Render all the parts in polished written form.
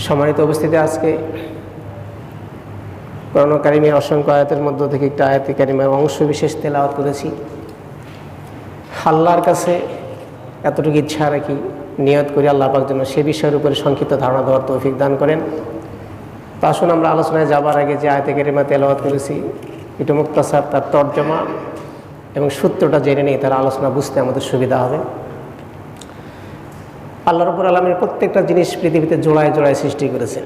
সম্মানিত উপস্থিতি, আজকে কোরআন কারীমের অসংখ্য আয়াতের মধ্য থেকে একটা আয়াতে কারিমার অংশ বিশেষ তেলাওয়াত করেছি। আল্লাহর কাছে এতটুকু ইচ্ছা রাখি, নিয়ত করি আল্লাহ পাক যেন সে বিষয়ের উপরে সংক্ষিপ্ত ধারণা দেওয়ার তৌফিক দান করেন। তো আসুন আমরা আলোচনায় যাবার আগে যে আয়াতে কারিমা তেলাওয়াত করেছি একটু মুক্তাসার তার তর্জমা এবং সূত্রটা জেনে নিই, তার আলোচনা বুঝতে আমাদের সুবিধা হবে। আল্লাহ রাব্বুল আলামিন প্রত্যেকটা জিনিস পৃথিবীতে জোড়ায় জোড়ায় সৃষ্টি করেছেন।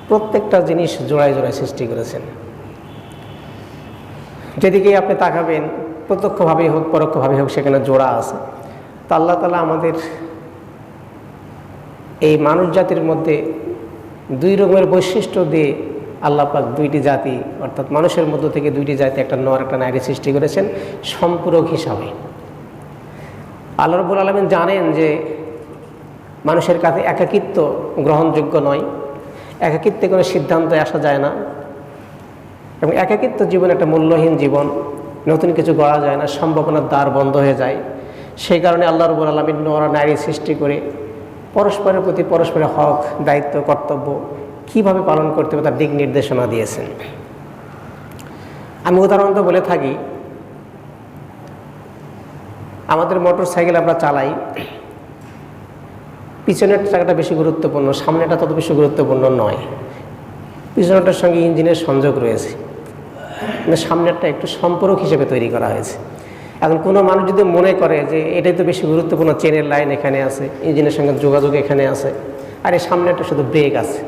প্রত্যেকটা জিনিস জোড়ায় জোড়ায় সৃষ্টি করেছেন। যেদিকেই আপনি তাকাবেন, প্রত্যক্ষভাবেই হোক পরোক্ষভাবেই হোক, সেখানে জোড়া আছে। তো আল্লাহ তাআলা আমাদের এই মানুষ জাতির মধ্যে দুই রকমের বৈশিষ্ট্য দিয়ে আল্লাহ পাক দুইটি জাতি, অর্থাৎ মানুষের মধ্য থেকে দুইটি জাতি, একটা নর একটা নারী সৃষ্টি করেছেন সম্পূরক হিসাবে। আল্লাহ রাব্বুল আলামিন জানেন যে মানুষের কাছে একাকিত্ব গ্রহণযোগ্য নয়, একাকিত্বে কোনো সিদ্ধান্তে আসা যায় না, এবং একাকিত্ব জীবন একটা মূল্যহীন জীবন, নতুন কিছু গড়া যায় না, সম্ভাবনার দ্বার বন্ধ হয়ে যায়। সেই কারণে আল্লাহ রাব্বুল আলামিন নর নারী সৃষ্টি করে পরস্পরের প্রতি পরস্পরের হক, দায়িত্ব, কর্তব্য কীভাবে পালন করতে হবে তার দিক নির্দেশনা দিয়েছেন। আমি উদাহরণত বলে থাকি, আমাদের মোটর সাইকেল আমরা চালাই, পিছনের চাকাটা বেশি গুরুত্বপূর্ণ, সামনেটা তত বেশি গুরুত্বপূর্ণ নয়। পিছনেরটার সঙ্গে ইঞ্জিনের সংযোগ রয়েছে, মানে সামনেরটা একটু সম্পূরক হিসেবে তৈরি করা হয়েছে। এখন কোনো মানুষ যদি মনে করে যে এটাই তো বেশি গুরুত্বপূর্ণ, চেনের লাইন এখানে আছে, ইঞ্জিনের সঙ্গে যোগাযোগ এখানে আছে, আর এই সামনেরটা শুধু ব্রেক আছে,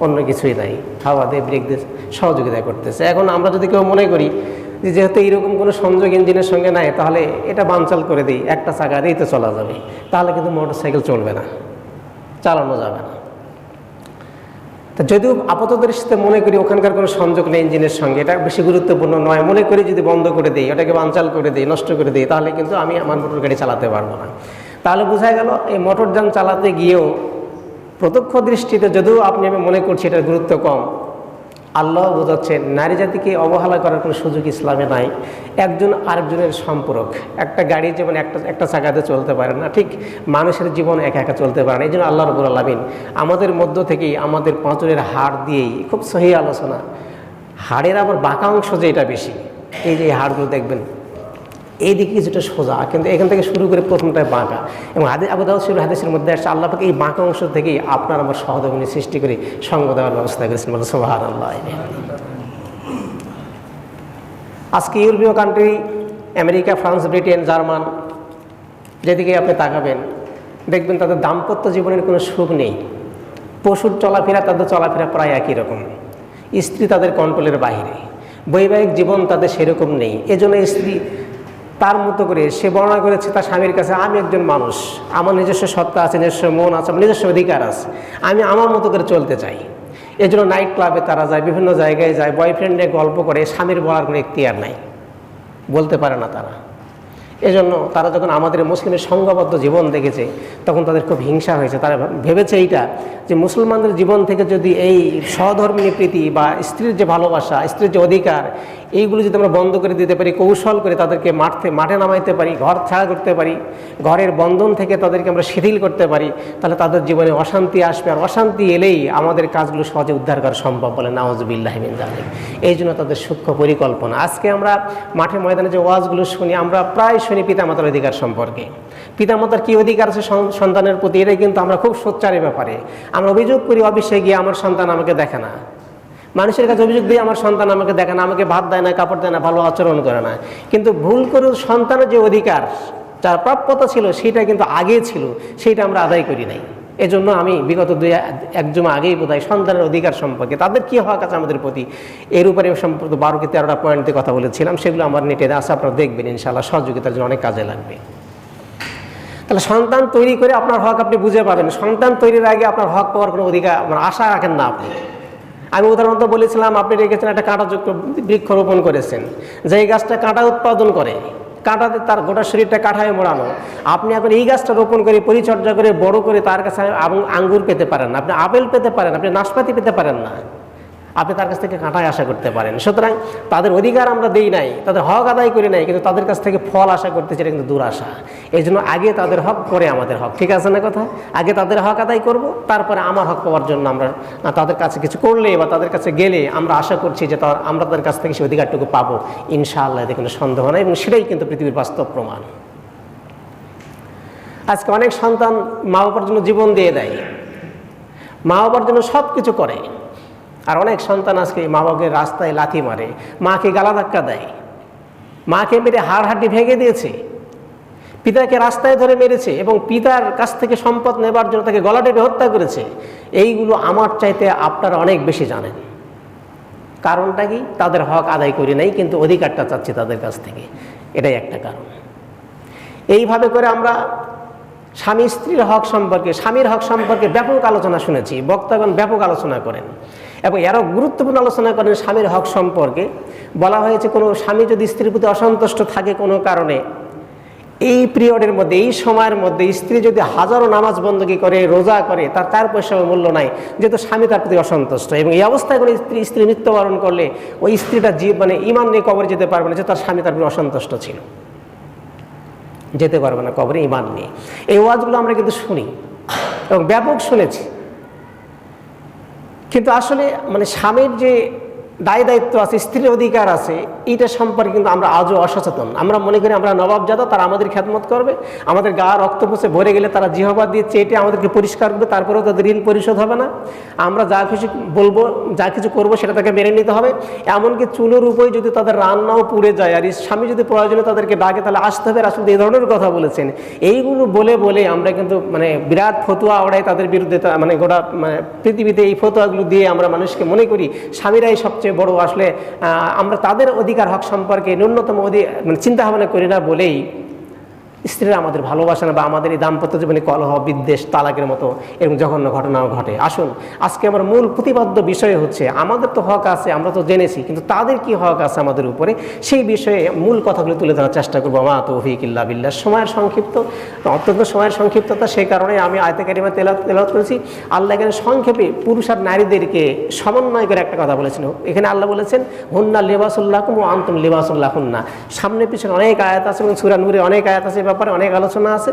অন্য কিছুই নাই, হাওয়া দিয়ে ব্রেক দিয়ে সহযোগিতা করতেছে। এখন আমরা যদি কেউ মনে করি যে যেহেতু এইরকম কোনো সংযোগ ইঞ্জিনের সঙ্গে নাই, তাহলে এটা বানচাল করে দিই, একটা চাকা দিয়েই তো চলা যাবে, তাহলে কিন্তু মোটর সাইকেল চলবে না, চালানো যাবে না। তা যদিও আপাত দৃষ্টিতে মনে করি ওখানকার কোনো সংযোগ নেই ইঞ্জিনের সঙ্গে, এটা বেশি গুরুত্বপূর্ণ নয়, মনে করি যদি বন্ধ করে দিই, ওটাকে বানচাল করে দিই, নষ্ট করে দিই, তাহলে কিন্তু আমি আমার মোটর গাড়ি চালাতে পারবো না। তাহলে বোঝা গেল এই মোটরযান চালাতে গিয়েও প্রত্যক্ষ দৃষ্টিতে যদিও আমি মনে করছি এটার গুরুত্ব কম, আল্লাহ বোঝাচ্ছেন নারী জাতিকে অবহেলা করার কোনো সুযোগ ইসলামে নাই। একজন আরেকজনের সম্পর্ক, একটা গাড়ি যেমন একটা চাকাতে চলতে পারে না, ঠিক মানুষের জীবন একা একা চলতে পারে না। এই জন্য আল্লাহ রাব্বুল আলামিন আমাদের মধ্য থেকেই আমাদের পাঁজরের হাড় দিয়েই, খুব সহি আলোচনা, হাড়ের আবার বাঁকা অংশ যেটা বেশি, এই যে হাড়গুলো দেখবেন এইদিকে কিছুটা সোজা, কিন্তু এখান থেকে শুরু করে প্রথমটায় বাঁকা, এবং আবু দাউদ শরীফের হাদিসের মধ্যে আসছে আল্লাহ পাক এই বাঁকা অংশ থেকেই আপনার আমার সহধর্মিণী সৃষ্টি করে সঙ্গ দেওয়ার ব্যবস্থা করেছেন। বলে সুবহানাল্লাহ। আজকে ইউরোপীয় country, America, France, Britain, German, যেদিকে আপনি তাকাবেন দেখবেন তাদের দাম্পত্য জীবনের কোনো সুখ নেই। পশুর চলাফেরা, তাদের চলাফেরা প্রায় একই রকম, স্ত্রী তাদের কন্ট্রোলের বাইরে, বৈবাহিক জীবন তাদের সেরকম নেই। এজন্য স্ত্রী তার মতো করে সে বর্ণনা করেছে তার স্বামীর কাছে, আমি একজন মানুষ, আমার নিজস্ব সত্তা আছে, নিজস্ব মন আছে, আমার নিজস্ব অধিকার আছে, আমি আমার মতো করে চলতে চাই। এজন্য নাইট ক্লাবে তারা যায়, বিভিন্ন জায়গায় যায়, বয়ফ্রেন্ডে গল্প করে, স্বামীর বলার কোনো এখতিয়ার নাই, বলতে পারে না তারা। এজন্য তারা যখন আমাদের মুসলিমের সংঘবদ্ধ জীবন দেখেছে তখন তাদের খুব হিংসা হয়েছে। তারা ভেবেছে এইটা যে মুসলমানদের জীবন থেকে যদি এই সহধর্মিণী প্রীতি বা স্ত্রীর যে ভালোবাসা, স্ত্রীর যে অধিকার, এইগুলো যদি আমরা বন্ধ করে দিতে পারি, কৌশল করে তাদেরকে মাঠে নামাইতে পারি, ঘর ছাড়া করতে পারি, ঘরের বন্ধন থেকে তাদেরকে আমরা শিথিল করতে পারি, তাহলে তাদের জীবনে অশান্তি আসবে, আর অশান্তি এলেই আমাদের কাজগুলো সহজে উদ্ধার করা সম্ভব। বলে নাউযুবিল্লাহি মিন যালিক। এই জন্য তাদের সূক্ষ্ম পরিকল্পনা। আজকে আমরা মাঠে ময়দানে যে ওয়াজগুলো শুনি, আমরা প্রায় শুনি পিতামাতার অধিকার সম্পর্কে, পিতামাতার কী অধিকার আছে সন্তানের প্রতি, এটাই কিন্তু আমরা খুব সোচ্চারের ব্যাপারে আমরা অভিযোগ করি, অফিসে গিয়ে আমার সন্তান আমাকে দেখে না, মানুষের কাছে অভিযোগ দিয়ে আমার সন্তান আমাকে দেখে না, আমাকে ভাত দেয় না, কাপড় দেয় না, ভালো আচরণ করে না। কিন্তু ভুল করে সন্তানের যে অধিকার, যার প্রাপ্যতা ছিল, সেটা কিন্তু আগে ছিল, সেইটা আমরা আদায় করি নাই। এজন্য আমি বিগত এক জুমা আগেই বোধহয় সন্তানের অধিকার সম্পর্কে, তাদের কী হক আছে আমাদের প্রতি, এর উপরে সম্পর্কে 12 কি 13টা পয়েন্টে কথা বলেছিলাম। সেগুলো আমার নেটে আছে, আপনারা দেখবেন, ইনশাআল্লাহ সহযোগিতার জন্য অনেক কাজে লাগবে। তাহলে সন্তান তৈরি করে আপনার হক আপনি বুঝে পাবেন। সন্তান তৈরির আগে আপনার হক পাওয়ার কোনো অধিকার, আশা রাখেন না আপনি। আমি উদাহরণত বলেছিলাম, আপনি রেখেছেন একটা কাঁটাযুক্ত বৃক্ষ রোপণ করেছেন, যেই গাছটা কাঁটা উৎপাদন করে, কাঁটাতে তার গোটা শরীরটা কাঁটায় মোড়ানো, আপনি এখন এই গাছটা রোপণ করে পরিচর্যা করে বড় করে তার কাছে আঙ্গুর পেতে পারেন না, আপনি আপেল পেতে পারেন, আপনি নাশপাতি পেতে পারেন না। আপনি তার কাছ থেকে কাঁটাই আশা করতে পারেন। সুতরাং তাদের অধিকার আমরা দিই নাই, তাদের হক আদায় করি নাই, কিন্তু তাদের কাছ থেকে ফল আশা করতেছি, এটা কিন্তু দুরাশা। এই জন্য আগে তাদের হক, পরে আমাদের হক। ঠিক আছে না কথা? আগে তাদের হক আদায় করব, তারপরে আমার হক পাওয়ার জন্য আমরা তাদের কাছে কিছু করলে বা তাদের কাছে গেলে আমরা আশা করছি যে আমরা তাদের কাছ থেকে সেই অধিকারটুকু পাবো ইনশাআল্লাহ, এতে কোনো সন্দেহ নাই, এবং সেটাই কিন্তু পৃথিবীর বাস্তব প্রমাণ। আজকে অনেক সন্তান মা বাবার জন্য জীবন দিয়ে দেয়, মা বাবার জন্য সব কিছু করে, আর অনেক সন্তান আজকে মা বাবাকে রাস্তায় লাথি মারে, মাকে গালা ধাক্কা দেয়, মাকে মেরে হাড় হাড্ডি ভেঙে দিয়েছে, পিতাকে রাস্তায় ধরে মেরেছে এবং পিতার কাছ থেকে সম্পদ নেবার জন্য তাকে গলা টেপে হত্যা করেছে। এইগুলো আমার চাইতে আপনারা অনেক বেশি জানেন। কারণটা কি? তাদের হক আদায় করি নাই, কিন্তু অধিকারটা চাচ্ছি তাদের কাছ থেকে, এটাই একটা কারণ। এইভাবে করে আমরা স্বামী স্ত্রীর হক সম্পর্কে, স্বামীর হক সম্পর্কে ব্যাপক আলোচনা শুনেছি, বক্তাগণ ব্যাপক আলোচনা করেন এবং এরও গুরুত্বপূর্ণ আলোচনা করেন স্বামীর হক সম্পর্কে। বলা হয়েছে কোনো স্বামী যদি স্ত্রীর প্রতি অসন্তুষ্ট থাকে কোনো কারণে, এই পিরিয়ডের মধ্যে, এই সময়ের মধ্যে স্ত্রী যদি হাজারো নামাজ বন্দী করে, রোজা করে, তার 4 পয়সার মূল্য নাই, যেহেতু স্বামী তার প্রতি অসন্তুষ্ট। এবং এই অবস্থায় কোনো স্ত্রী মৃত্যুবরণ করলে ওই স্ত্রীটা মানে ঈমান নিয়ে কবরে যেতে পারবে না, যে তার স্বামী তার প্রতি অসন্তুষ্ট ছিল, যেতে পারবে না কবরে ঈমান নিয়ে। এই ওয়াজগুলো আমরা কিন্তু শুনি এবং ব্যাপক শুনেছি, কিন্তু আসলে মানে স্বামীর যে দায় দায়িত্ব আছে, স্ত্রীর অধিকার আছে, এইটা সম্পর্কে কিন্তু আমরা আজও অসচেতন। আমরা মনে করি আমরা নবাবজাদা, তারা আমাদের খেদমত করবে, আমাদের গা রক্ত পচে ভরে গেলে তারা জিহবা দিয়ে চেটে আমাদেরকে পরিষ্কার করবে, তারপরেও তাদের ঋণ পরিশোধ হবে না। আমরা যা খুশি বলবো, যা কিছু করবো সেটা তাকে মেনে নিতে হবে। এমনকি চুলোর উপরে যদি তাদের রান্নাও পুড়ে যায় আর স্বামী যদি প্রয়োজনে তাদেরকে ডাকে তাহলে আসতে হবে, আসলে এই ধরনের কথা বলেছেন। এইগুলো বলে বলে আমরা কিন্তু মানে বিরাট ফতুয়া ওড়াই তাদের বিরুদ্ধে, মানে গোটা মানে পৃথিবীতে এই ফতুয়াগুলো দিয়ে আমরা মানুষকে মনে করি স্বামীরাই সবচেয়ে বড়। আসলে আমরা তাদের অধিকার হক সম্পর্কে ন্যূনতম মানে চিন্তা ভাবনা করি না বলেই স্ত্রীরা আমাদের ভালোবাসে না, বা আমাদের এই দাম্পত্য জীবনে কলহ, বিদ্বেষ, তালাকের মতো এরকম জঘন্য ঘটনাও ঘটে। আসুন, আজকে আমার মূল প্রতিপাদ্য বিষয় হচ্ছে আমাদের তো হক আছে, আমরা তো জেনেছি, কিন্তু তাদের কি হক আছে আমাদের উপরে, সেই বিষয়ে মূল কথাগুলো তুলে ধরার চেষ্টা করবো। মা তৌফিক ইল্লা বিল্লাহ। সময়ের সংক্ষিপ্ত, অত্যন্ত সময়ের সংক্ষিপ্ততা, সেই কারণে আমি আয়াতে কারিমা তেলাওয়াত করেছি। আল্লাহ এখানে সংক্ষেপে পুরুষ আর নারীদেরকে সমন্বয় করে একটা কথা বলেছেন। এখানে আল্লাহ বলেছেন হুন্না লিবাসুল্লাকুম ওয়া আনতুম লিবাসুল্লাহুন্না। সামনে পিছনে অনেক আয়াত আছে এবং সূরা নূরে অনেক আয়াত আছে, ব্যাপারে অনেক আলোচনা আছে।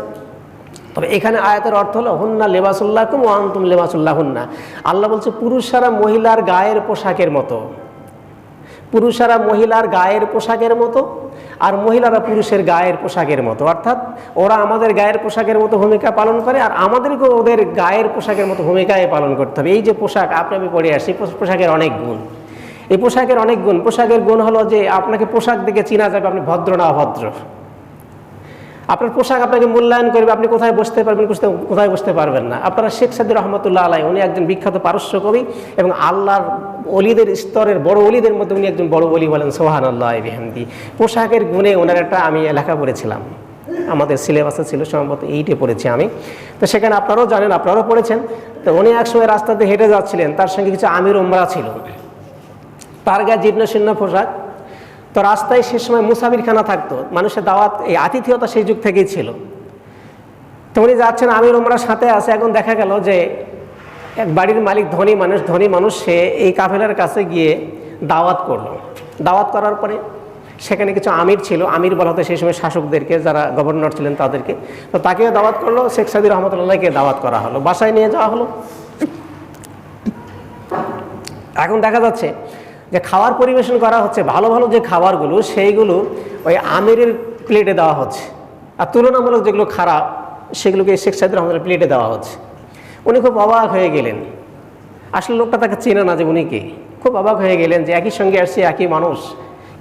তবে এখানে আয়াতের অর্থ হলো হুন্না লিবাসুল্লাকুম ওয়া আনতুম লিবাসুল্লাহুন্না। আল্লাহ বলছে পুরুষরা মহিলার গায়ের পোশাকের মতো, পুরুষরা মহিলার গায়ের পোশাকের মতো আর মহিলারা পুরুষের গায়ের পোশাকের মতো। অর্থাৎ ওরা আমাদের গায়ের পোশাকের মতো ভূমিকা পালন করে আর আমাদেরকেও ওদের গায়ের পোশাকের মতো ভূমিকায় পালন করতে হবে। এই যে পোশাক আমি পরে আসি, পোশাকের অনেক গুণ, এই পোশাকের অনেক গুণ। পোশাকের গুণ হলো যে আপনাকে পোশাক দেখে চেনা যাবে আপনি ভদ্র না অভদ্র। আপনার পোশাক আপনাকে মূল্যায়ন করবে, আপনি কোথায় বসতে পারবেন, কোথায় বসতে পারবেন না। আপনারা শেখ সাদী রহমতুল্লাহ আলাই, উনি একজন বিখ্যাত পারস্য কবি এবং আল্লাহর অলিদের স্তরের বড় অলিদের মধ্যে উনি একজন বড় অলি, বলেন সুবহানাল্লাহ বিহামদি। পোশাকের গুণে ওনার একটা আমি লেখা পড়েছিলাম, আমাদের সিলেবাসে ছিল, সম্ভবত 8-এ পড়েছি আমি। তো সেখানে আপনারাও জানেন, আপনারাও পড়েছেন। তো উনি একসময় রাস্তাতে হেঁটে যাচ্ছিলেন, তার সঙ্গে কিছু আমির উমরা ছিল, তার গায়ে জীর্ণ শীর্ণ পোশাক। তো রাস্তায় সে সময় মুসাফিরখানা থাকতো, মানুষের দাওয়াত, এই আতিথেয়তা সেই যুগ থেকেই ছিল। তো উনি যাচ্ছেন, আমির উমরার সাথে আছে। এখন দেখা গেল যে এক বাড়ির মালিক ধনী মানুষ, সে এই কাফেলার কাছে গিয়ে দাওয়াত করলো। দাওয়াত করার পরে সেখানে কিছু আমির ছিল, আমির বলা হতো সেই সময় শাসকদেরকে, যারা গভর্নর ছিলেন তাদেরকে। তো তাকেও দাওয়াত করলো, শেখ সাদী রহমতুল্লাহকে দাওয়াত করা হলো, বাসায় নিয়ে যাওয়া হলো। এখন দেখা যাচ্ছে যে খাবার পরিবেশন করা হচ্ছে, ভালো ভালো যে খাবারগুলো সেইগুলো ওই আমিরের প্লেটে দেওয়া হচ্ছে, আর তুলনামূলক যেগুলো খারাপ সেগুলোকে শেখ সাদী রহমতুল্লাহ প্লেটে দেওয়া হচ্ছে। উনি খুব অবাক হয়ে গেলেন, আসলে লোকটা তাকে চেনে না যে উনি কে। খুব অবাক হয়ে গেলেন যে একই সঙ্গে আসছে, একই মানুষ,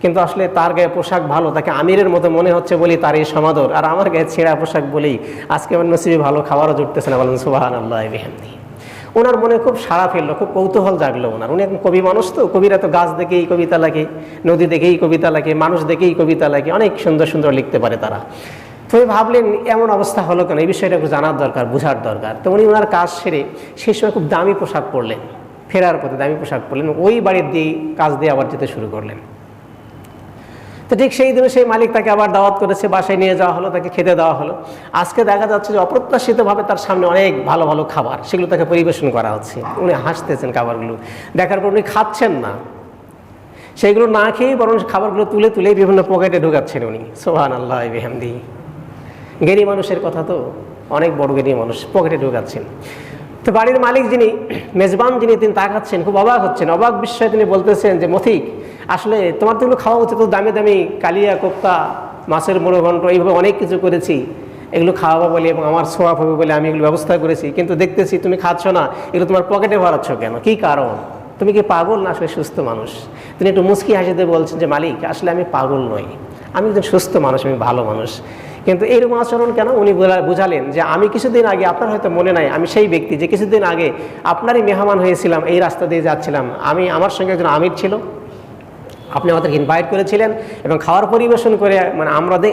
কিন্তু আসলে তার গায়ে পোশাক ভালো, তাকে আমিরের মতো মনে হচ্ছে বলেই তার এই সমাদর, আর আমার গায়ে ছেঁড়া পোশাক বলেই আজকে আমার নসিবে ভালো খাবারও জুটতেছে না, বলেন সুবহানাল্লাহ বিহামদি। ওনার মনে খুব সাড়া ফেললো, খুব কৌতূহল জাগলো ওনার। উনি একজন কবি মানুষ, তো কবিরা তো গাছ দেখেই কবিতা লাগে, নদী দেখেই কবিতা লাগে, মানুষ দেখেই কবিতা লাগে, অনেক সুন্দর সুন্দর লিখতে পারে তারা। তো উনি ভাবলেন এমন অবস্থা হলো কেন, এই বিষয়টা একটু জানার দরকার, বোঝার দরকার। তো উনি ওনার কাজ সেরে সেই সময় খুব দামি পোশাক পরলেন, ফেরার পথে দামি পোশাক পরলেন, ওই বাড়ির দিয়ে কাজ দিয়ে আবার যেতে শুরু করলেন। তো ঠিক সেই দিনে সেই মালিক তাকে আবার দাওয়াত করেছে, বাসায় নিয়ে যাওয়া হলো, তাকে খেতে দেওয়া হলো। আজকে দেখা যাচ্ছে যে অপ্রত্যাশিতভাবে তার সামনে অনেক ভালো ভালো খাবার, সেগুলো তাকে পরিবেশন করা হচ্ছে। উনি হাসতেছেন খাবারগুলো দেখার পর, উনি খাচ্ছেন না, সেইগুলো না খেয়েই বরং খাবারগুলো তুলে তুলে বিভিন্ন পকেটে ঢুকাচ্ছেন উনি। সুবহানাল্লাহ ওয়া বিহামদিহি। জ্ঞানী মানুষের কথা তো, অনেক বড় জ্ঞানী মানুষ পকেটে ঢুকাচ্ছেন। তো বাড়ির মালিক যিনি, মেজবান যিনি, তিনি তাকাচ্ছেন, খুব অবাক হচ্ছেন। অবাক বিস্ময়ে তিনি বলতেছেন যে মথিক, আসলে তোমার তো এগুলো খাওয়া উচিত, তো দামি দামি কালিয়া কোপ্তা, মাছের মুড়ো ঘন্ট, এইভাবে অনেক কিছু করেছি, এগুলো খাওয়াবো বলে এবং আমার সোয়াব হবে বলে আমি এগুলো ব্যবস্থা করেছি, কিন্তু দেখতেছি তুমি খাচ্ছ না, এগুলো তোমার পকেটে ভরাচ্ছ কেন, কী কারণ? তুমি কি পাগল না আসলে সুস্থ মানুষ? তিনি একটু মুচকি হাসিতে বলছেন যে মালিক, আসলে আমি পাগল নই, আমি একজন সুস্থ মানুষ, আমি ভালো মানুষ। কিন্তু এইরকম আচরণ কেন? উনি বুঝালেন যে আমি কিছুদিন আগে, আপনার হয়তো মনে নাই, আমি সেই ব্যক্তি যে কিছুদিন আগে আপনারই মেহমান হয়েছিলাম, এই রাস্তা দিয়ে যাচ্ছিলাম, আমার সঙ্গে একজন আমির ছিল, আপনি আমাদেরকে ইনভাইট করেছিলেন এবং খাওয়ার পরিবেশন করে, মানে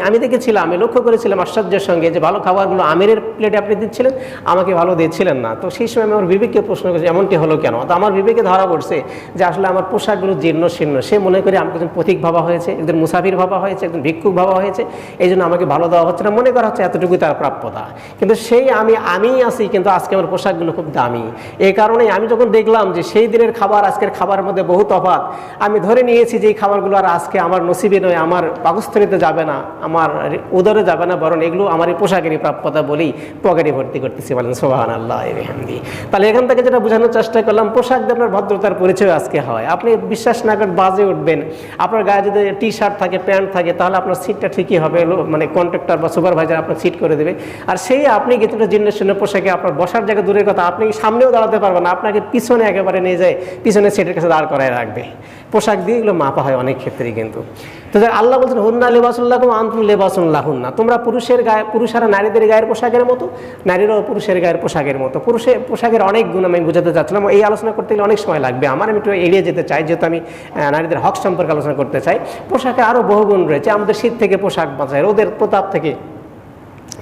আমি দেখেছিলাম, আমি লক্ষ্য করেছিলাম আশ্চর্যের সঙ্গে যে ভালো খাবারগুলো আমিরের প্লেটে আপনি দিচ্ছিলেন, আমাকে ভালো দিচ্ছিলেন না। তো সেই সময় আমি আমার বিবেককে প্রশ্ন করেছি এমনটি হলো কেন। তো আমার বিবেকে ধরা পড়ছে যে আসলে আমার পোশাকগুলো জীর্ণ শীর্ণ, সে মনে করে আমাকে একজন পথিক ভাবা হয়েছে, একজন মুসাফির ভাবা হয়েছে, একজন ভিক্ষুক ভাবা হয়েছে, এই জন্য আমাকে ভালো দেওয়া হচ্ছে না, মনে করা হচ্ছে এতটুকুই তার প্রাপ্যতা। কিন্তু সেই আমিই আছি, কিন্তু আজকে আমার পোশাকগুলো খুব দামি। এই কারণেই আমি যখন দেখলাম যে সেই দিনের খাবার আজকের খাবারের মধ্যে বহু তফাৎ, আমি ধরে নিয়েছি যে এই খাবারগুলো আর আজকে আমার নসিবে নয়, আমার পাকস্থলীতে যাবে না, আমার উদরে যাবে না, বরং এগুলো আমার এই পোশাকেরই প্রাপ্যতা বলেই পকেটে ভর্তি করতেছি। বলেন সুবহানাল্লাহ ওয়া বিহামদিহি। তাহলে এখান থেকে যেটা বোঝানোর চেষ্টা করলাম, পোশাক দিয়ে আপনার ভদ্রতার পরিচয় আজকে হয়। আপনি বিশ্বাস না করেন, বাজে উঠবেন, আপনার গায়ে যদি টি শার্ট থাকে, প্যান্ট থাকে, তাহলে আপনার সিটটা ঠিকই হবে, মানে কন্ট্রাক্টর বা সুপারভাইজার আপনার সিট করে দেবে। আর সেই আপনি কিছুটা জীর্ণ শীর্ণ পোশাকে, আপনার বসার জায়গা দূরের কথা, আপনি সামনেও দাঁড়াতে পারবেন না, আপনাকে পিছনে একেবারে নিয়ে যায়, পিছনের সিটের কাছে দাঁড় করায় রাখবে। পোশাক দিয়ে এগুলো মাপা হয় অনেক ক্ষেত্রেই। কিন্তু তো আল্লাহ বলছেন হুন্না লিবাসুল্লাকুম আনতুম লিবাসুল্লাহুন্না, তোমরা পুরুষেরা নারীদের গায়ের পোশাকের মতো, নারীরাও পুরুষের গায়ের পোশাকের মতো। পোশাকের অনেক গুণ আমি বোঝাতে চাচ্ছিলাম, এই আলোচনা করতে গেলে অনেক সময় লাগবে আমার, আমি একটু এড়িয়ে যেতে চাই, যেহেতু আমি নারীদের হক সম্পর্কে আলোচনা করতে চাই। পোশাকে আরও বহু গুণ রয়েছে। আমাদের শীত থেকে পোশাক বাঁচায়, রোদের প্রতাপ থেকে,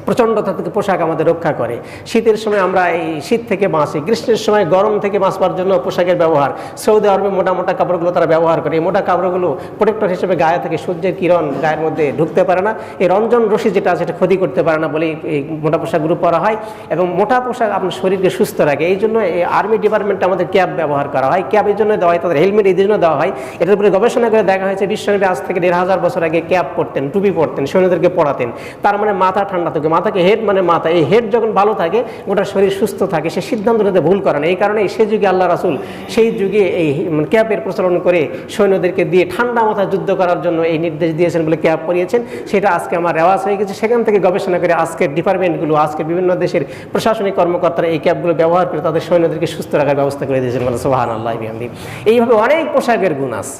প্রচণ্ডতা থেকে পোশাক আমাদের রক্ষা করে। শীতের সময় আমরা এই শীত থেকে বাঁচি, গ্রীষ্মের সময় গরম থেকে বাঁচবার জন্য পোশাকের ব্যবহার। সৌদি আরবে মোটা মোটা কাপড়গুলো তারা ব্যবহার করে, এই মোটা কাপড়গুলো প্রোটেক্টর হিসেবে গায়ে থেকে সূর্যের কিরণ গায়ের মধ্যে ঢুকতে পারে না, এই রঞ্জন রশ্মি যেটা আছে সেটা ক্ষতি করতে পারে না বলেই এই মোটা পোশাকগুলো পরা হয়। এবং মোটা পোশাক আপনার শরীরকে সুস্থ রাখে, এই জন্য এই আর্মি ডিপার্টমেন্টে আমাদের ক্যাপ ব্যবহার করা হয়, ক্যাপ এই জন্য দেওয়া হয়, তাদের হেলমেট এই জন্য দেওয়া হয়। এটার উপরে গবেষণা করে দেখা হয়েছে বিশ্বনবী আজ থেকে 1500 বছর আগে ক্যাপ পরতেন, টুপি পরতেন, সৈন্যদেরকে পড়াতেন। তার মানে মাথা ঠান্ডা থাকে, মাথাকে হেড মানে মাথা, এই হেড যখন ভালো থাকে গোটা শরীর সুস্থ থাকে, সে সিদ্ধান্ত নিতে ভুল করে না। এই কারণে সেই যুগে আল্লাহ রাসূল সেই যুগে এই ক্যাপের প্রচলন করে সৈন্যদেরকে দিয়ে ঠান্ডা মাথায় যুদ্ধ করার জন্য এই নির্দেশ দিয়েছেন বলে ক্যাপ পরিয়েছেন। সেটা আজকে আমার রেওয়াজ হয়ে গেছে। সেখান থেকে গবেষণা করে আজকের ডিপার্টমেন্টগুলো, আজকে বিভিন্ন দেশের প্রশাসনিক কর্মকর্তারা এই ক্যাপগুলো ব্যবহার করে তাদের সৈন্যদেরকে সুস্থ রাখার ব্যবস্থা করে দিয়েছেন। মানে সুবহানাল্লাহ ওয়া বিহামদিহি। এইভাবে অনেক পোশাকের গুণ আছে।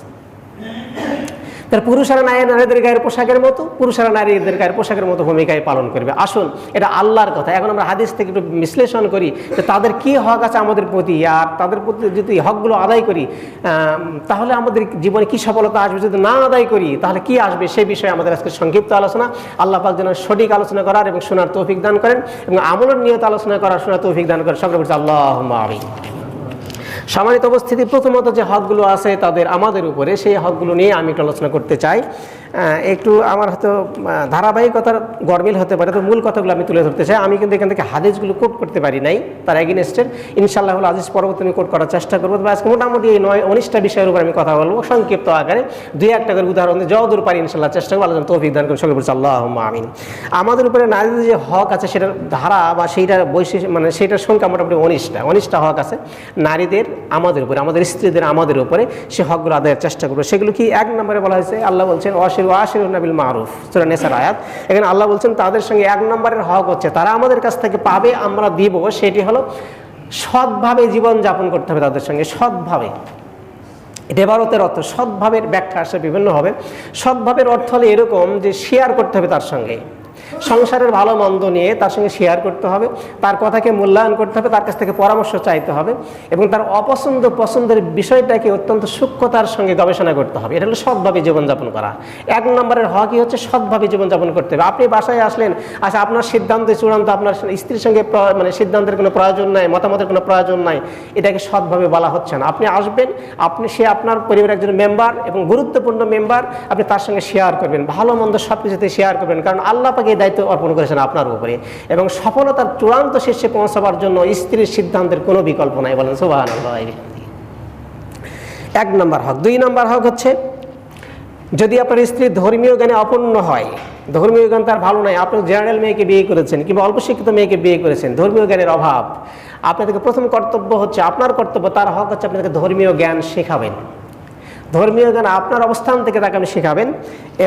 তার পুরুষেরা নারীদের গায়ের পোশাকের মতো, পুরুষেরা নারীদের গায়ের পোশাকের মতো ভূমিকায় পালন করবে। আসুন, এটা আল্লাহর কথা। এখন আমরা হাদিস থেকে একটু বিশ্লেষণ করি যে তাদের কি হক আছে আমাদের প্রতি, আর তাদের প্রতি যদি হকগুলো আদায় করি তাহলে আমাদের জীবনে কি সফলতা আসবে, যদি না আদায় করি তাহলে কি আসবে, সেই বিষয়ে আমাদের আজকে সংক্ষিপ্ত আলোচনা। আল্লাহ পাক যেন সঠিক আলোচনা করার এবং শোনার তৌফিক দান করেন এবং আমলের নিয়ত আলোচনা করার, শোনার তৌফিক দান করেন। সকলে বলছি আল্লাহুম্মা আমিন। সম্মানিত উপস্থিতি, প্রথমত যে হকগুলো আছে তাদের আমাদের উপরে, সেই হকগুলো নিয়ে আমি একটু আলোচনা করতে চাই। একটু আমার হয়তো ধারাবাহিকতার গরমিল হতে পারে, তো মূল কথাগুলো আমি তুলে ধরতে চাই। আমি কিন্তু এখান থেকে হাদিসগুলো কোট করতে পারি নাই, তার এগেইনস্টের ইনশাআল্লাহ আজিজ পরবর্তী আমি কোট করার চেষ্টা করবো। তবে আজকে মোটামুটি এই 19টা বিষয়ের উপর আমি কথা বলবো সংক্ষিপ্ত আকারে, 2-1টা করে উদাহরণ দিয়ে যতদূর পারি ইনশাআল্লাহ চেষ্টা করবো আলোচনা তৌফিক দান করে। সকলে বলছি আল্লাহুম্মা আমিন। আমাদের উপরে নারীদের যে হক আছে সেটার ধারা বা সেইটার বৈশিষ্ট্য, মানে সেইটার সংখ্যা মোটামুটি 19টা হক আছে নারীদের আমাদের উপরে, আমাদের স্ত্রীদের আমাদের উপরে, সে হকগুলো আদায়ের চেষ্টা করবো। সেগুলো কি? 1 নম্বরে বলা হয়েছে, আল্লাহ বলছেন ওয়াশিরুনা বিল মারুফ, সূরা নিসার আয়াত। এখানে আল্লাহ বলছেন তাদের সঙ্গে 1 নম্বরের হক হচ্ছে তারা আমাদের কাছ থেকে পাবে, আমরা দিব, সেটি হলো সৎভাবে জীবন যাপন করতে হবে তাদের সঙ্গে, সৎভাবে। এটা ইবাদতের অর্থ। সৎভাবের ব্যাখ্যা আসে বিভিন্ন হবে। সৎভাবের অর্থ হলো এরকম যে শেয়ার করতে হবে তার সঙ্গে, সংসারের ভালো মন্দ নিয়ে তার সঙ্গে শেয়ার করতে হবে, তার কথাকে মূল্যায়ন করতে হবে, তার কাছ থেকে পরামর্শ চাইতে হবে এবং তার অপছন্দ পছন্দের বিষয়টাকে অত্যন্ত সূক্ষ্মতার সঙ্গে গবেষণা করতে হবে। এটা হলো সৎভাবে জীবনযাপন করা। 1 নম্বরের হকই হচ্ছে সৎভাবে জীবনযাপন করতে হবে। আপনি বাসায় আসলেন, আচ্ছা আপনার সিদ্ধান্তে চূড়ান্ত, আপনার স্ত্রীর সঙ্গে মানে সিদ্ধান্তের কোনো প্রয়োজন নাই, মতামতের কোনো প্রয়োজন নাই, এটাকে সৎভাবে বলা হচ্ছে না। আপনি আসবেন, সে আপনার পরিবারের একজন মেম্বার এবং গুরুত্বপূর্ণ মেম্বার, আপনি তার সঙ্গে শেয়ার করবেন, ভালো মন্দ সব কিছুতে শেয়ার করবেন, কারণ আল্লাহ পাক এই দায়িত্ব অর্পণ করেছেন আপনার উপরে। এবং সফলতার চূড়ান্ত শীর্ষে পৌঁছাবার জন্য স্ত্রীর সিদ্ধান্তের কোনো বিকল্প নাই, বলেন সুবহানাল্লাহ। 1 নম্বর হক। 2 নম্বর হক হচ্ছে, যদি আপনার স্ত্রী ধর্মীয় জ্ঞানে অপূর্ণ হয়, ধর্মীয় জ্ঞান তার ভালো নয়, আপনি জেনারেল মেয়েকে বিয়ে করেছেন কিংবা অল্প শিক্ষিত মেয়েকে বিয়ে করেছেন, ধর্মীয় জ্ঞানের অভাব, আপনাদেরকে প্রথম কর্তব্য হচ্ছে, আপনার কর্তব্য, তার হক হচ্ছে আপনাদেরকে ধর্মীয় জ্ঞান শেখাবেন। ধর্মীয় জ্ঞান আপনার অবস্থান থেকে তাকে আপনি শেখাবেন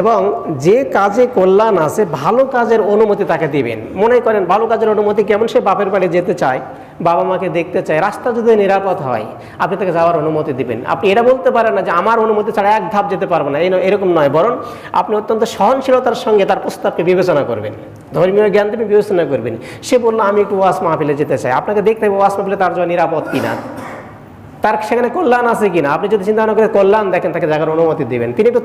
এবং যে কাজে কল্যাণ আছে, ভালো কাজের অনুমতি তাকে দিবেন। মনে করেন ভালো কাজের অনুমতি কেমন, সে বাপের বাড়ি যেতে চায়, বাবা মাকে দেখতে চায়, রাস্তা যদি নিরাপদ হয় আপনি তাকে যাওয়ার অনুমতি দিবেন। আপনি এটা বলতে পারেন না যে আমার অনুমতি ছাড়া 1 ধাপ যেতে পারবো না, এরকম নয়, বরং আপনি অত্যন্ত সহনশীলতার সঙ্গে তার প্রস্তাবকে বিবেচনা করবেন, ধর্মীয় জ্ঞান থেকে বিবেচনা করবেন। সে বললো আমি একটু ওয়াজ মাহফিলে যেতে চাই, আপনাকে দেখতে হবে ওয়াজ মাহফিলে তার জন্য নিরাপদ কিনা, তার সেখানে কল্যাণ আছে কিনা। আপনি যদি চিন্তা ভাবনা করে কল্যাণ দেখেন, তাকে জায়গার অনুমতি দিবেন। তিনি একটু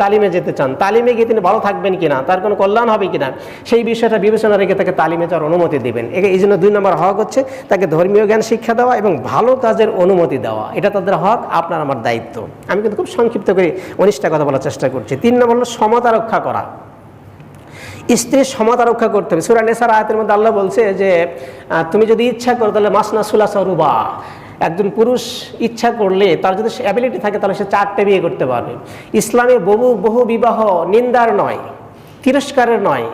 তালিমে যেতে চান, তালিমে গিয়ে তিনি ভালো থাকবেন কিনা, তার কোনো কল্যাণ হবে কিনা, সেই বিষয়টা বিবেচনা রেখে তাকে তালিমে যাওয়ার অনুমতি দিবেন। এই জন্য 2 নম্বর হক হচ্ছে তাকে ধর্মীয় জ্ঞান শিক্ষা দেওয়া এবং ভালো কাজের অনুমতি দেওয়া। এটা তাদের হক, আপনার আমার দায়িত্ব। আমি কিন্তু খুব সংক্ষিপ্ত করে 19টা কথা বলার চেষ্টা করছি। 3 নম্বর হলো সমতা রক্ষা করা। স্ত্রীর সমতা রক্ষা করতে হবে। সূরা নিসার আয়াতের মধ্যে আল্লাহ বলছে যে তুমি যদি ইচ্ছা করো তাহলে মাসনা সুলাসা রুবা, একজন পুরুষ ইচ্ছা করলে, তার যদি অ্যাবিলিটি থাকে, তাহলে সে 4টে বিয়ে করতে পারবে। ইসলামে বহু বিবাহ নিন্দার নয়, তিরস্কারের নয়,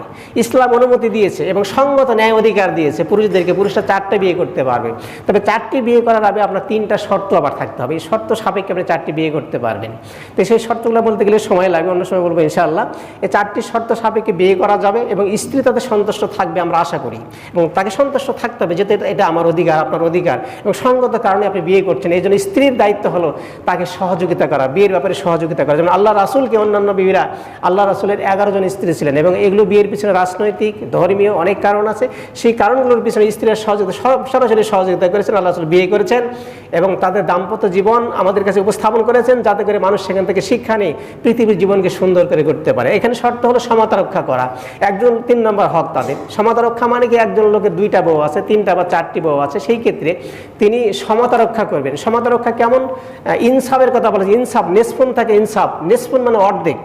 ইসলাম অনুমতি দিয়েছে এবং সঙ্গত ন্যায় অধিকার দিয়েছে পুরুষদেরকে। পুরুষরা 4টে বিয়ে করতে পারবে, তবে 4টি বিয়ে করার আগে আপনার 3টা শর্ত আবার থাকতে হবে। এই শর্ত সাপেক্ষে আপনি 4টি বিয়ে করতে পারবেন। তো সেই শর্তগুলো বলতে গেলে সময় লাগবে, অন্য সময় বলবো ইনশাআল্লাহ। এই 4টি শর্ত সাপেক্ষে বিয়ে করা যাবে এবং স্ত্রী তাতে সন্তুষ্ট থাকবে আমরা আশা করি, এবং তাকে সন্তুষ্ট থাকতে হবে যেতে এটা আমার অধিকার, আপনার অধিকার, এবং সঙ্গত কারণে আপনি বিয়ে করছেন। এই জন্য স্ত্রীর দায়িত্ব হলো তাকে সহযোগিতা করা, বিয়ের ব্যাপারে সহযোগিতা করা। যেমন আল্লাহ রাসূলকে অন্যান্য বিবিরা, আল্লাহ রাসূলের 11 জন স্ত্রী ছিলেন এবং এগুলো বিয়ের পিছনে রাজনৈতিক, ধর্মীয় অনেক কারণ আছে। সেই কারণগুলোর পিছনে স্ত্রীরা সরাসরি সহযোগিতা করেছেন, আল্লাহ রাসূল বিয়ে করেছেন এবং তাদের দাম্পত্য জীবন আমাদের কাছে উপস্থাপন করেছেন, যাতে করে মানুষ সেখান থেকে শিক্ষা নিয়ে পৃথিবীর জীবনকে সুন্দর করে করতে পারে। এখানে শর্ত হলো সমতা রক্ষা করা। 3 নম্বর হক তাদের। সমতা রক্ষা মানে কি, একজন লোকের 2টা বউ আছে, 3টা বা 4টি বউ আছে, সেই ক্ষেত্রে তিনি সমতা রক্ষা করবেন। সমতা রক্ষা কেমন? ইনসাফের কথা বলেছে। ইনসাফ, নিসফুন থাকে ইনসাফ, নিসফুন মানে অর্ধেক,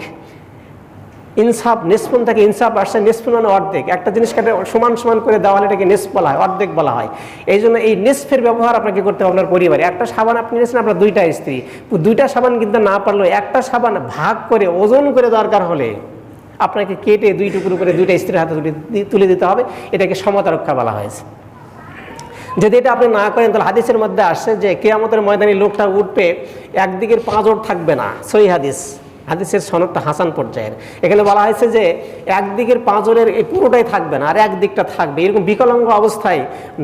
ইনসাফ নিসফুন থেকে ইনসাফ আসছে, নিসফুন মানে অর্ধেক। একটা জিনিসকে সমান করে দেওয়া হলে এটাকে নিসফ বলা হয়, অর্ধেক বলা হয়। এই জন্য এই নিসফের ব্যবহার আপনাকে করতে হবে আপনার পরিবারে। একটা সাবান আপনি নিয়েছেন, আপনার 2টা স্ত্রী, 2টা সাবান কিনতে না পারলেও একটা সাবান ভাগ করে ওজন করে দরকার হলে আপনাকে কেটে 2 টুকরো করে 2টা স্ত্রীর হাতে তুলে দিতে হবে। এটাকে সমতা রক্ষা বলা হয়েছে। যদি এটা আপনি না করেন তাহলে হাদিসের মধ্যে আসছে যে কিয়ামতের ময়দানে লোকটা উঠবে, একদিকের পাঁজর থাকবে না। সহিহ হাদিস, হাদিসের সনদটা হাসান পর্যায়ের। এখানে বলা হয়েছে যে একদিকের পাঁজরের এই পুরোটাই থাকবে না, আর একদিকটা থাকবে। এরকম বিকলাঙ্গ অবস্থায়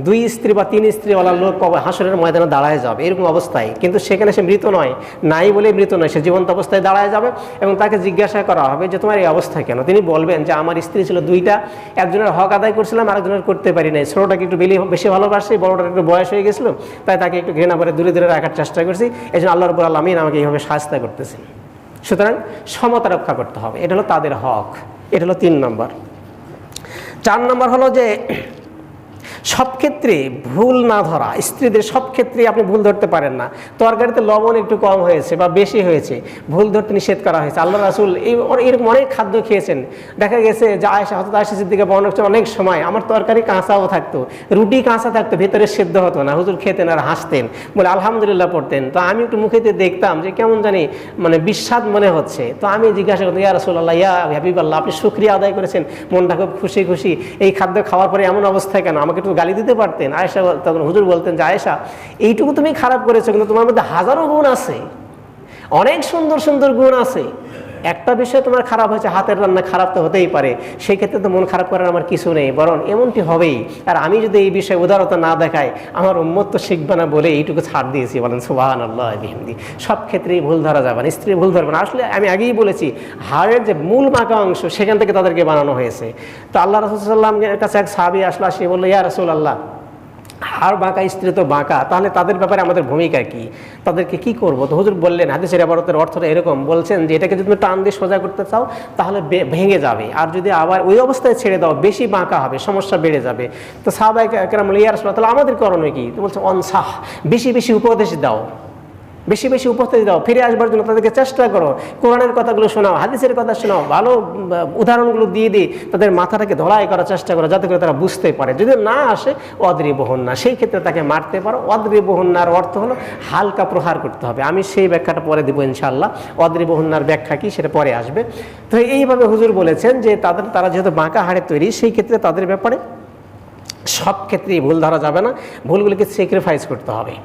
2 স্ত্রী বা 3 স্ত্রীওয়ালা লোক হাসরের ময়দানে দাঁড়ায় যাবে, এরকম অবস্থায়। কিন্তু সেখানে সে মৃত নয়, নাই বলে মৃত নয়, সে জীবন্ত অবস্থায় দাঁড়ায় যাবে এবং তাকে জিজ্ঞাসা করা হবে যে তোমার এই অবস্থা কেন? তিনি বলবেন যে আমার স্ত্রী ছিল 2টা, একজনের হক আদায় করছিলাম, আরেকজনের করতে পারি নাই। ছোটোটাকে একটু বেশি ভালোবাসি, বড়টার একটু বয়স হয়ে গেছিল, তাই তাকে একটু ঘৃণা করে দূরে রাখার চেষ্টা করছি। এই জন্য আল্লাহ রাব্বুল আলামিন আমাকে এইভাবে শাস্তি করতেছেন। সুতরাং সমতা রক্ষা করতে হবে, এটা হলো তাদের হক। এটা হলো 3 নম্বর। 4 নম্বর হলো যে সব ক্ষেত্রে ভুল না ধরা। স্ত্রীদের সব ক্ষেত্রে আপনি ভুল ধরতে পারেন না। তরকারিতে লবণ একটু কম হয়েছে বা বেশি হয়েছে, ভুল ধরতে নিষেধ করা হয়েছে। আল্লাহ রাসূল এরকম অনেক খাদ্য খেয়েছেন। দেখা গেছে যে হযরত আয়েশা সিদ্দিকা বর্ণনা করছেন, অনেক সময় আমার তরকারি কাঁচাও থাকতো, রুটি কাঁচা থাকতো, ভেতরে সেদ্ধ হতো না। হুজুর খেতেন আর হাসতেন, বলে আলহামদুলিল্লাহ পড়তেন। তো আমি একটু মুখেতে দেখতাম যে কেমন জানি মানে বিস্বাদ মনে হচ্ছে। তো আমি জিজ্ঞাসা করতাম, ইয়া রাসূলুল্লাহ, ইয়া হাবিবাল্লাহ, আপনি শুকরিয়া আদায় করেছেন, মনটা খুব খুশি, এই খাদ্য খাওয়ার পরে এমন অবস্থায় কেন? আমাকে একটু গালি দিতে পারতেন। আয়েশা তখন হুজুর বলতেন যে আয়েশা, এইটুকু তুমি খারাপ করেছো, কিন্তু তোমার মধ্যে হাজারো গুণ আছে, অনেক সুন্দর গুণ আছে। একটা বিষয় তোমার খারাপ হয়েছে, হাতের রান্না খারাপ তো হতেই পারে, সেই ক্ষেত্রে তো মন খারাপ করার আমার কিছু নেই, বরং এমনটি হবেই। আর আমি যদি এই বিষয়ে উদারতা না দেখাই, আমার উম্মত তো শিখবে না বলে এইটুকু ছাড় দিয়েছি। বলেন সুবহানাল্লাহ বিহামদি। সব ক্ষেত্রেই ভুল ধরা যাবে না, স্ত্রী ভুল ধরবে না। আসলে আমি আগেই বলেছি, হাড়ের যে মূল বাঁকা অংশ সেখান থেকে তাদেরকে বানানো হয়েছে। তো আল্লাহ রাসূল সাল্লাল্লাহু আলাইহি ওয়াসাল্লামের কাছে এক সাহাবী আসলো, সে বলল, ইয়া রাসূলুল্লাহ, হাড় বাঁকা, স্ত্রী তো বাঁকা, তাহলে তাদের ব্যাপারে আমাদের ভূমিকা কি, তাদেরকে কি করবো? তো হুজুর বললেন, হাদিসের ইবারতের অর্থটা এরকম, বলছেন যে এটাকে যদি তুমি টান দিয়ে সোজা করতে চাও তাহলে ভেঙে যাবে, আর যদি আবার ওই অবস্থায় ছেড়ে দাও বেশি বাঁকা হবে, সমস্যা বেড়ে যাবে। তো সাহাবায়ে কেরাম বললেন, ইয়া রাসূলুল্লাহ, তাহলে আমাদের করণীয় কি? তো বলছে, অনসাহ, বেশি বেশি উপদেশ দাও, বেশি বেশি উপদেশ দাও, ফিরে আসবার জন্য তাদেরকে চেষ্টা করো, কোরআনের কথাগুলো শোনাও, হাদিসের কথা শোনাও, ভালো উদাহরণগুলো দিয়ে দিয়ে তাদের মাথাটাকে ধলাই করার চেষ্টা করো, যাতে করে তারা বুঝতে পারে। যদি না আসে, অদ্রিবহন্না, সেই ক্ষেত্রে তাকে মারতে পারো। অদ্রিবহন্নার অর্থ হলো হালকা প্রহার করতে হবে। আমি সেই ব্যাখ্যাটা পরে দেবো ইনশাআল্লাহ, অদ্রিবহন্নার ব্যাখ্যা কি সেটা পরে আসবে। তো এইভাবে হুজুর বলেছেন যে তারা যেহেতু বাঁকা হাড়ে তৈরি, সেই ক্ষেত্রে তাদের ব্যাপারে সব ক্ষেত্রেই ভুল ধরা যাবে না, ভুলগুলিকে স্যাক্রিফাইস করতে হবে।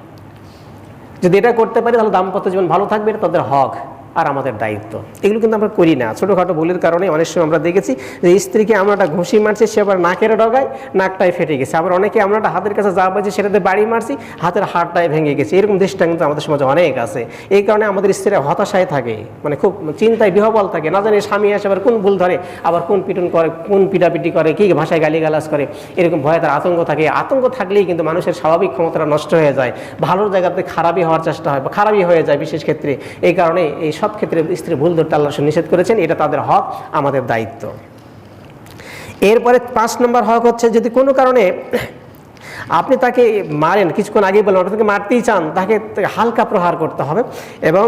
যদি এটা করতে পারি তাহলে দাম্পত্য জীবন ভালো থাকবে, এটা তাদের হক আর আমাদের দায়িত্ব। এগুলো কিন্তু আমরা করি না, ছোটোখাটো ভুলের কারণে অনেক সময় আমরা দেখেছি যে স্ত্রীকে আমরা একটা ঘুষি মারছি, সে আবার নাকের ডগায় নাকটাই ফেটে গেছে। আবার অনেকে আমরা একটা হাতের কাছে যা পাইছি সেটাতে বাড়ি মারছি, হাতের হাড়টাই ভেঙে গেছে। এরকম দৃষ্টান্ত আমাদের সমাজে অনেক আছে। এই কারণে আমাদের স্ত্রীরা হতাশায় থাকে, মানে খুব চিন্তায় বিহ্বল থাকে, না জানি স্বামী আসে আবার কোন ভুল ধরে, আবার কোন পিটন করে, কোন পিটাপিটি করে, কী ভাষায় গালিগালাজ করে, এরকম ভয়ে তার আতঙ্ক থাকে। আতঙ্ক থাকলেই কিন্তু মানুষের স্বাভাবিক ক্ষমতাটা নষ্ট হয়ে যায়, ভালো জায়গাতে খারাপই হওয়ার চেষ্টা হয় বা খারাপই হয়ে যায় বিশেষ ক্ষেত্রে। এই কারণে এই সব ক্ষেত্রে স্ত্রী ভুল ধরতে আল্লাহ নিষেধ করেছেন, এটা তাদের হক, আমাদের দায়িত্ব। এরপরে 5 নম্বর হক হচ্ছে, যদি কোনো কারণে আপনি তাকে মারেন, কিছুক্ষণ আগেই বললাম, আপনি তাকে মারতেই চান, তাকে হালকা প্রহার করতে হবে। এবং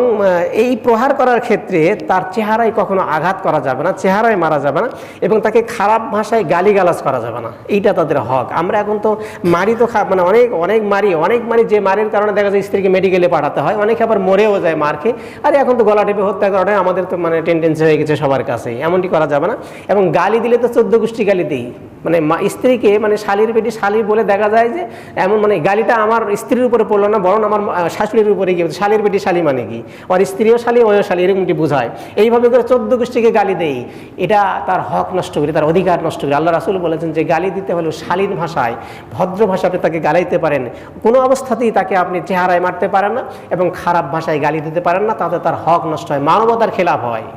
এই প্রহার করার ক্ষেত্রে তার চেহারায় কখনো আঘাত করা যাবে না, চেহারায় মারা যাবে না, এবং তাকে খারাপ ভাষায় গালিগালাজ করা যাবে না। এইটা তাদের হক। আমরা এখন তো মারি তো মানে অনেক মারি, যে মারের কারণে দেখা যায় স্ত্রীকে মেডিকেলে পাঠাতে হয়, অনেকে আবার মরেও যায় মার খেয়ে। আর এখন তো গলা টিপে হত্যা করাটাই আমাদের তো মানে টেন্ডেন্সি হয়ে গেছে সবার কাছে, এমনটি করা যাবে না। এবং গালি দিলে তো 14 গোষ্ঠী গালি দিই, মানে স্ত্রীকে মানে শালির পেটি শালি বলে দেখা যায় যে এমন, মানে গালিটা আমার স্ত্রীর উপরে পড়লো না, বরং আমার শাশুড়ির উপরে গিয়ে শালির পেটি শালি মানে কি, আর স্ত্রীও শালি ওও শালি, এরকমটি বোঝায়। এইভাবে করে 14 গোষ্ঠীকে গালি দেই, এটা তার হক নষ্ট করি, তার অধিকার নষ্ট করি। আল্লাহ রাসূল বলেছেন যে গালি দিতে হলেও শালীন ভাষায়, ভদ্র ভাষায় আপনি তাকে গালাইতে পারেন, কোনো অবস্থাতেই তাকে আপনি চেহারায় মারতে পারেন না এবং খারাপ ভাষায় গালি দিতে পারেন না, তাতে তার হক নষ্ট হয়, মানবতার খেলাপ হয়।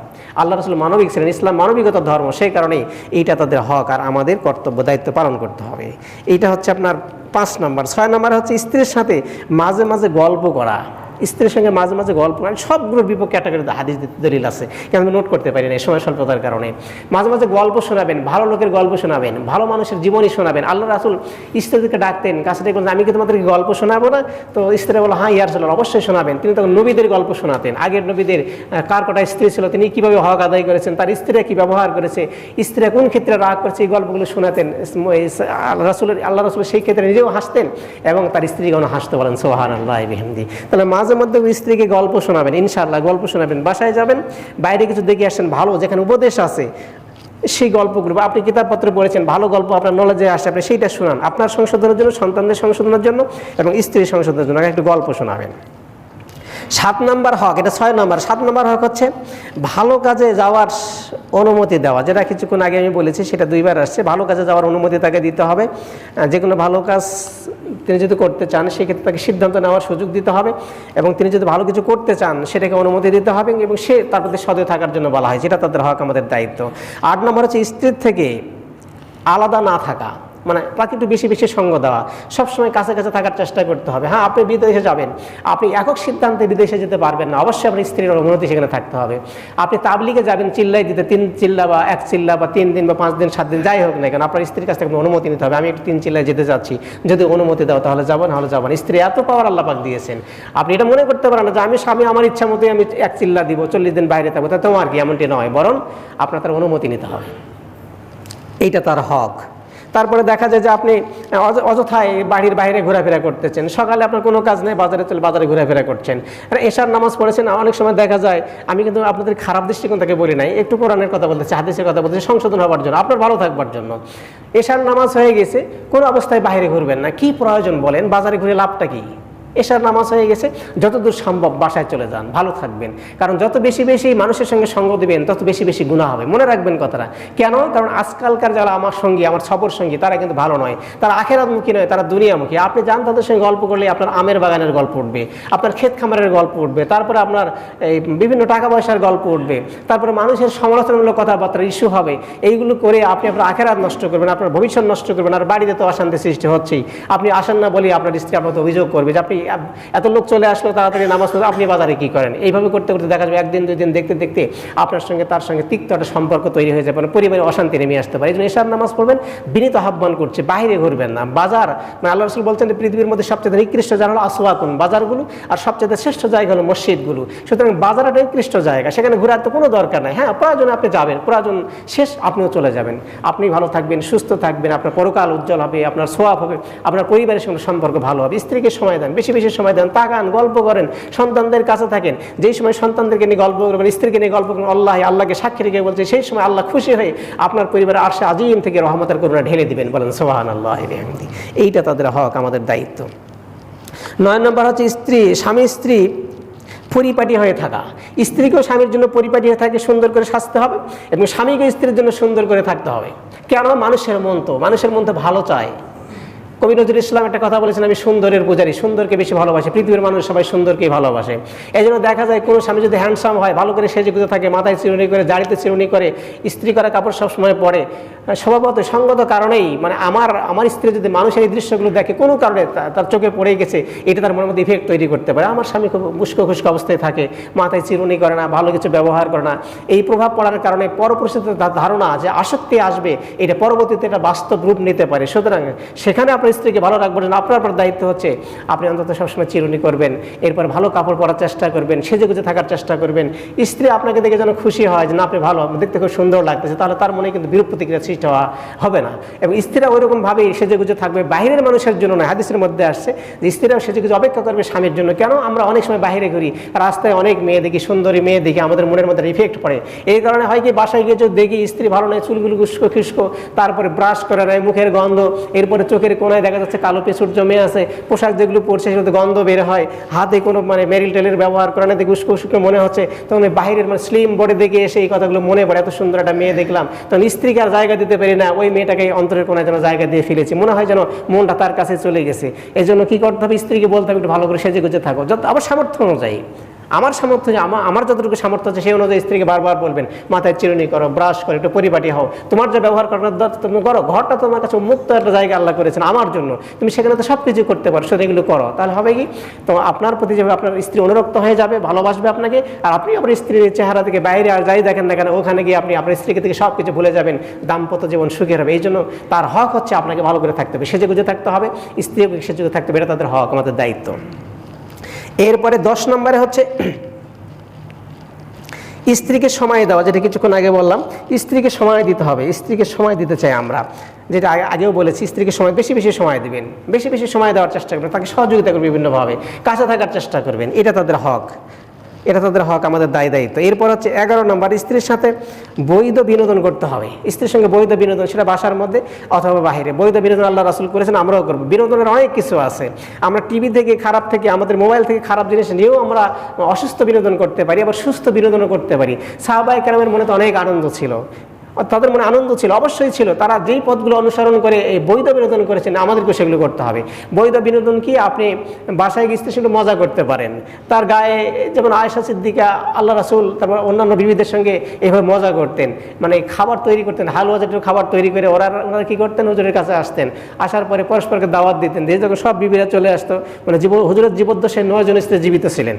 আল্লাহ রাসূল মানবিক ছিলেন, ইসলাম মানবিকতার ধর্ম, সেই কারণেই এইটা তাদের হক আর আমাদের কর্তব্য, দায়িত্ব পালন করতে হবে। এইটা হচ্ছে আপনার 5 নম্বর। 6 নম্বর হচ্ছে স্ত্রীর সাথে মাঝে মাঝে গল্প করা। স্ত্রীর সঙ্গে মাঝে মাঝে গল্প করেন, সবগুলোর বিপক্ষে ক্যাটাগরিতে হাদিস দলিল আছে, কিন্তু আমি নোট করতে পারি না সময় স্বল্পতার কারণে। মাঝে মাঝে গল্প শোনাবেন, ভালো লোকের গল্প শোনাবেন, ভালো মানুষের জীবনী শোনাবেন। আল্লাহ রাসূল স্ত্রীদেরকে ডাকতেন, কাছে ডেকে বলতেন, আমি কি তোমাদেরকে গল্প শোনাবো না? তো স্ত্রী বলো, হ্যাঁ ইয়া রাসূলুল্লাহ, অবশ্যই শোনাবেন। তিনি তখন নবীদের গল্প শোনাতেন, আগের নবীদের কার কটা স্ত্রী ছিল, তিনি কীভাবে হক আদায় করেছেন, তার স্ত্রীরা কী ব্যবহার করেছে, স্ত্রীরা কোন ক্ষেত্রে রাগ করেছে, এই গল্পগুলো শোনাতেন। আল্লাহ রাসূল সেই ক্ষেত্রে নিজেও হাসতেন এবং তার স্ত্রীগণ হাসতে, বলেন সুবহানাল্লাহ বিহামদি। তাহলে মাঝে মধ্যে স্ত্রীকে গল্প শোনাবেন, ইনশাআল্লাহ গল্প শোনাবেন। বাসায় যাবেন, বাইরে কিছু দেখে আসেন ভালো, যেখানে উপদেশ আছে সেই গল্পগুলো, বা আপনি কিতাবপত্র পড়েছেন, ভালো গল্প আপনার নলেজে আসে, আপনি সেইটা শোনান, আপনার সংশোধনের জন্য, সন্তানদের সংশোধনের জন্য এবং স্ত্রীর সংশোধনের জন্য একটু গল্প শোনাবেন। 7 নম্বর হক, এটা 6 নম্বর। 7 নম্বর হক হচ্ছে ভালো কাজে যাওয়ার অনুমতি দেওয়া, যেটা কিছুক্ষণ আগে আমি বলেছি, সেটা 2 বার আসছে। ভালো কাজে যাওয়ার অনুমতি তাকে দিতে হবে। যে কোনো ভালো কাজ তিনি যদি করতে চান, সেক্ষেত্রে তাকে সিদ্ধান্ত নেওয়ার সুযোগ দিতে হবে, এবং তিনি যদি ভালো কিছু করতে চান সেটাকে অনুমতি দিতে হবে, এবং সে তার প্রতি সদয় থাকার জন্য বলা হয়, যেটা তাদের হক, আমাদের দায়িত্ব। 8 নম্বর হচ্ছে স্ত্রীর থেকে আলাদা না থাকা, মানে তাকে একটু বেশি বেশি সঙ্গ দেওয়া, সবসময় কাছে কাছে থাকার চেষ্টা করতে হবে। হ্যাঁ, আপনি বিদেশে যাবেন, আপনি একক সিদ্ধান্তে বিদেশে যেতে পারবেন না, অবশ্যই আপনার স্ত্রীর অনুমতি সেখানে থাকতে হবে। আপনি তাবলিগে যাবেন, চিল্লাই দিতে, 3 চিল্লা বা 1 চিল্লা বা 3 দিন বা 5 দিন 7 দিন যাই হোক না কেন, আপনার স্ত্রীর কাছ থেকে অনুমতি নিতে হবে। আমি একটু 3 চিল্লায় যেতে চাচ্ছি, যদি অনুমতি দাও তাহলে যাবো, না হলে যাবো না। স্ত্রী এত পাওয়ার আল্লাহ পাক দিয়েছেন, আপনি এটা মনে করতে পারেন না যে আমি স্বামী আমার ইচ্ছা মতোই আমি 1 চিল্লা দিব, 40 দিন বাইরে থাকবো, তা তোমার কি, এমনটি নয়, বরং আপনার তার অনুমতি নিতে হবে, এইটা তার হক। তারপরে দেখা যায় যে আপনি অযথায় বাড়ির বাইরে ঘোরাফেরা করতেছেন, সকালে আপনার কোনো কাজ নেই, বাজারে ঘোরাফেরা করছেন, এশার নামাজ পড়েছেন। অনেক সময় দেখা যায়, আমি কিন্তু আপনাদের খারাপ দৃষ্টিকোণ থেকে বলি নাই, একটু কোরআনের কথা বলতেছি, হাদিসের কথা বলতেছি, সংশোধন হওয়ার জন্য, আপনার ভালো থাকবার জন্য। এশার নামাজ হয়ে গেছে, কোনো অবস্থায় বাইরে ঘুরবেন না, কি প্রয়োজন বলেন? বাজারে ঘুরে লাভটা কি? এশার নামাজ হয়ে গেছে, যতদূর সম্ভব বাসায় চলে যান, ভালো থাকবেন। কারণ যত বেশি বেশি মানুষের সঙ্গে সঙ্গ দিবেন তত বেশি বেশি গুনাহ হবে, মনে রাখবেন কথাটা। কেন? কারণ আজকালকার যারা আমার সঙ্গী, আমার সফর সঙ্গী, তারা কিন্তু ভালো নয়, তারা আখেরাতমুখী নয়, তারা দুনিয়ামুখী। আপনি যান তাদের সঙ্গে গল্প করলে আপনার আমের বাগানের গল্প উঠবে, আপনার ক্ষেত খামারের গল্প উঠবে, তারপরে আপনার এই বিভিন্ন টাকা পয়সার গল্প উঠবে, তারপরে মানুষের সমালোচনামূলক কথাবার্তা ইস্যু হবে। এইগুলো করে আপনি আপনার আখেরাত নষ্ট করবেন, আপনার ভবিষ্যৎ নষ্ট করবেন। আর বাড়িতে তো অশান্তি সৃষ্টি হচ্ছেই। আপনি আসেন না বলি আপনার স্ত্রী আপনাকে অভিযোগ করবে যে আপনি এত লোক চলে আসলো, তাড়াতাড়ি নামাজ পড়ে আপনি বাজারে কী করেন। এইভাবে করতে করতে দেখা যাবে একদিন দুই দিন দেখতে দেখতে আপনার সঙ্গে তার সঙ্গে তিক্ত একটা সম্পর্ক তৈরি হয়ে যাবে, পরিবারে অশান্তি নেমে আসতে পারে। এই জন্য এশার নামাজ পড়বেন, বিনীত আহ্বান করছে, বাইরে ঘুরবেন না। বাজার মানে আল্লাহ রাসূল বলছেন যে পৃথিবীর মধ্যে সবচেয়ে নিকৃষ্ট জায়গা হলো আসওয়াকুন, বাজারগুলো, আর সবচেয়ে শ্রেষ্ঠ জায়গা হলো মসজিদগুলো। সুতরাং বাজার একটা নিকৃষ্ট জায়গা, সেখানে ঘোরার তো কোনো দরকার নাই। হ্যাঁ, প্রয়োজনে আপনি যাবেন, প্রয়োজন শেষ আপনিও চলে যাবেন। আপনি ভালো থাকবেন, সুস্থ থাকবেন, আপনার পরকাল উজ্জ্বল হবে, আপনার সোয়াব হবে, আপনার পরিবারের সঙ্গে সম্পর্ক ভালো হবে। স্ত্রীকে সময় দেন, বেশি বেশি সময় দেন, তাকান, গল্প করেন, সন্তানদের কাছে থাকেন। যেই সময় সন্তানদেরকে নিয়ে গল্প করবেন, স্ত্রীকে নিয়ে গল্প করবেন, আল্লাহকে সাক্ষী রেখে বলছে, সেই সময় আল্লাহ খুশি হয়ে আপনার পরিবারের আরশে আজিম থেকে রহমতের করুণা ঢেলে দিবেন। বলেন সুবহানাল্লাহ। এইটা তাদের হক, আমাদের দায়িত্ব। 9 নম্বর হচ্ছে স্বামী স্ত্রী পরিপাটি হয়ে থাকা। স্ত্রীকেও স্বামীর জন্য পরিপাটি হয়ে থাকে, সুন্দর করে সাজতে হবে, এবং স্বামীকেও স্ত্রীর জন্য সুন্দর করে থাকতে হবে। কেন? মানুষের মন তো ভালো চায়। কবি নজরুল ইসলাম একটা কথা বলেছেন, আমি সুন্দরের পূজারী, সুন্দরকে বেশি ভালোবাসে। পৃথিবীর মানুষ সবাই সুন্দরকেই ভালোবাসে। এই জন্য দেখা যায় কোনো স্বামী যদি হ্যান্ডসাম হয়, ভালো করে সেজে গুজে থাকে, মাথায় চিরুনি করে, দাড়িতে চিরুনি করে, ইস্ত্রি করা কাপড় সবসময় পরে, স্বভাবত সঙ্গত কারণেই মানে আমার স্ত্রী যদি মানুষের এই দৃশ্যগুলো দেখে, কোনো কারণে তার চোখে পড়ে গেছে, এটা তার মনের মধ্যে ইফেক্ট তৈরি করতে পারে। আমার স্বামী খুব উস্কো খুস্কো অবস্থায় থাকে, মাথায় চিরুনি করে না, ভালো কিছু ব্যবহার করে না। এই প্রভাব পড়ার কারণে পরপুরুষের ধারণা যে আসক্তি আসবে, এটা পরবর্তীতে এটা বাস্তব রূপ নিতে পারে। সুতরাং সেখানে আপনার স্ত্রীকে ভালো রাখবেন না, আপনার দায়িত্ব হচ্ছে আপনি অন্তত সবসময় চিরুনি করবেন, এরপর ভালো কাপড় পরার চেষ্টা করবেন, সেজে গুজে থাকার চেষ্টা করবেন। স্ত্রী আপনাকে দেখে যেন খুশি হয় যে না, আপনি ভালো, দেখতে খুব সুন্দর লাগতেছে, তাহলে তার মনে কিন্তু বিরূপ প্রতিক্রিয়া সৃষ্টি হবে না। এবং স্ত্রীরা ওইরকমভাবেই সেজে গুজে থাকবে, বাহিরের মানুষের জন্য নয়। হাদিসের মধ্যে আসছে যে স্ত্রীরাও সেজে গুজে অপেক্ষা করবে স্বামীর জন্য। কেন? আমরা অনেক সময় বাইরে ঘুরি, রাস্তায় অনেক মেয়ে দেখি, সুন্দরী মেয়ে দেখি, আমাদের মনের মধ্যে ইফেক্ট পড়ে। এই কারণে হয় কি, বাসায় গিয়ে যদি দেখি স্ত্রী ভালো নয়, চুলগুলো উস্কো খুস্কো, তারপরে ব্রাশ করে নেয়, মুখের গন্ধ, এরপরে চোখের কোনায় দেখা যাচ্ছে কালো পেছুর জমে আছে, পোশাক যেগুলো পরছে সেগুলো গন্ধ বের হয়, হাতে কোনো মেরিল টেলের ব্যবহার করে না, দেখে উস্কো উস্কো মনে হচ্ছে। তখন বাইরের স্লিম বডি দেখে এসে এই কথাগুলো মনে পড়ে, এত সুন্দর একটা মেয়ে দেখলাম, তখন স্ত্রীকে আর জায়গা দিতে পারি না, ওই মেয়েটাকে অন্তরের কোনায় যেন জায়গা দিয়ে ফেলেছি, মনে হয় যেন মনটা তার কাছে চলে গেছে। এই জন্য কী করতে হবে? স্ত্রীকে বলতে হবে একটু ভালো করে সেজে গুজে থাকো, যত আবার সামর্থ্য অনুযায়ী। আমার সামর্থ্য, আমার যতটুকু সামর্থ্য আছে সেই অনুযায়ী স্ত্রীকে বারবার বলবেন মাথায় চিরুনি করো, ব্রাশ করো, একটু পরিপাটি হও, তোমার যে ব্যবহার করার তুমি করো। ঘরটা তোমার কাছে মুক্ত একটা জায়গা আল্লাহ করেছেন আমার জন্য, তুমি সেখানে তো সব কিছু করতে পারো, সেগুলো করো। তাহলে হবে কি, তো আপনার প্রতি যেভাবে আপনার স্ত্রী অনুরক্ত হয়ে যাবে, ভালোবাসবে আপনাকে, আর আপনি আপনার স্ত্রীর চেহারা থেকে বাইরে আর যাই দেখেন না কেন, ওখানে গিয়ে আপনি আপনার স্ত্রীকে থেকে সব কিছু ভুলে যাবেন, দাম্পত্য জীবন সুখের হবে। এই জন্য তার হক হচ্ছে আপনাকে ভালো করে থাকতে হবে, সেজে গুজে থাকতে হবে, স্ত্রীও সেজে গুজে থাকতে হবে, এটা তাদের হক, আমাদের দায়িত্ব। এরপরে 10 নম্বরে হচ্ছে স্ত্রীকে সময় দেওয়া, যেটা কিছুক্ষণ আগে বললাম, স্ত্রীকে সময় দিতে হবে। স্ত্রীকে সময় দিতে চাই আমরা, যেটা আগেও বলেছি, স্ত্রীকে সময় বেশি বেশি সময় দিবেন, বেশি বেশি সময় দেওয়ার চেষ্টা করবেন, তাকে সহযোগিতা করবেন বিভিন্নভাবে, কাছে থাকার চেষ্টা করবেন, এটা তাদের হক, আমাদের দায়িত্ব। এরপর হচ্ছে 11 নম্বর, স্ত্রীর সাথে বৈধ বিনোদন করতে হবে। স্ত্রীর সঙ্গে বৈধ বিনোদন, সেটা বাসার মধ্যে অথবা বাহিরে। বৈধ বিনোদন আল্লাহ রাসূল করেছেন, আমরাও করবো। বিনোদনের অনেক কিছু আছে, আমরা টিভি থেকে খারাপ থেকে, আমাদের মোবাইল থেকে খারাপ জিনিস নিয়েও আমরা অসুস্থ বিনোদন করতে পারি, আবার সুস্থ বিনোদনও করতে পারি। সাহাবায়ে কেরামের মনে তো অনেক আনন্দ ছিল, তাদের মনে আনন্দ ছিল, অবশ্যই ছিল। তারা যেই পথগুলো অনুসরণ করে এই বৈধ বিনোদন করেছেন, আমাদেরকেও সেগুলো করতে হবে। বৈধ বিনোদন কি? আপনি বাসায় গিয়ে স্ত্রীর সঙ্গে মজা করতে পারেন, তার গায়ে, যেমন আয়েশা সিদ্দিকা, আল্লাহ রাসূল, তারপর অন্যান্য বিবিদের সঙ্গে এইভাবে মজা করতেন, মানে খাবার তৈরি করতেন, হালুয়া জাতীয় খাবার তৈরি করে ওরা কী করতেন, হুজুরের কাছে আসতেন, আসার পরে পরস্পরকে দাওয়াত দিতেন। যে যখন সব বিবিরা চলে আসতো, মানে হুজুরের জীবদ্দশায় 9 জন স্ত্রী জীবিত ছিলেন,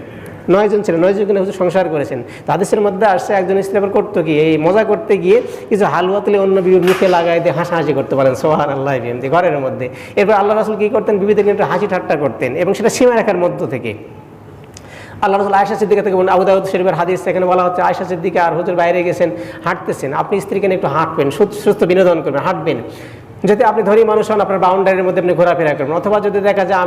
9 জন ছিলেন, 9 জন হুজুর সংসার করেছেন। হাদিসের মধ্যে আসছে একজন স্ত্রী আবার করতো কি, এই মজা করতে গিয়ে কিছু হালুয়া তুলে অন্য বিবির মুখে লাগাই দিয়ে হাসাহাসি করতে পারেন, সুবহানাল্লাহ, ঘরের মধ্যে। এরপর আল্লাহ রাসূল কী করতেন, বিবিদেরকে একটু হাসি ঠাট্টা করতেন, এবং সেটা সীমা রেখার মধ্য থেকে। আল্লাহ রাসূল আয়েশা সিদ্দিকা থেকে আবু দাউদ শরীফের হাদিস, সেখানে বলা হচ্ছে আয়েশা সিদ্দিকা আর হুজুর বাইরে গেছেন, হাঁটতেছেন, আপনি স্ত্রীকে একটু হাঁটবেন, সুস্থ বিনোদন করবেন, হাঁটবেন। যদি আপনি ধনী মানুষ হন, আপনার বাউন্ডারির মধ্যে আপনি ঘোরাফেরা করবেন, অথবা যদি দেখা যায়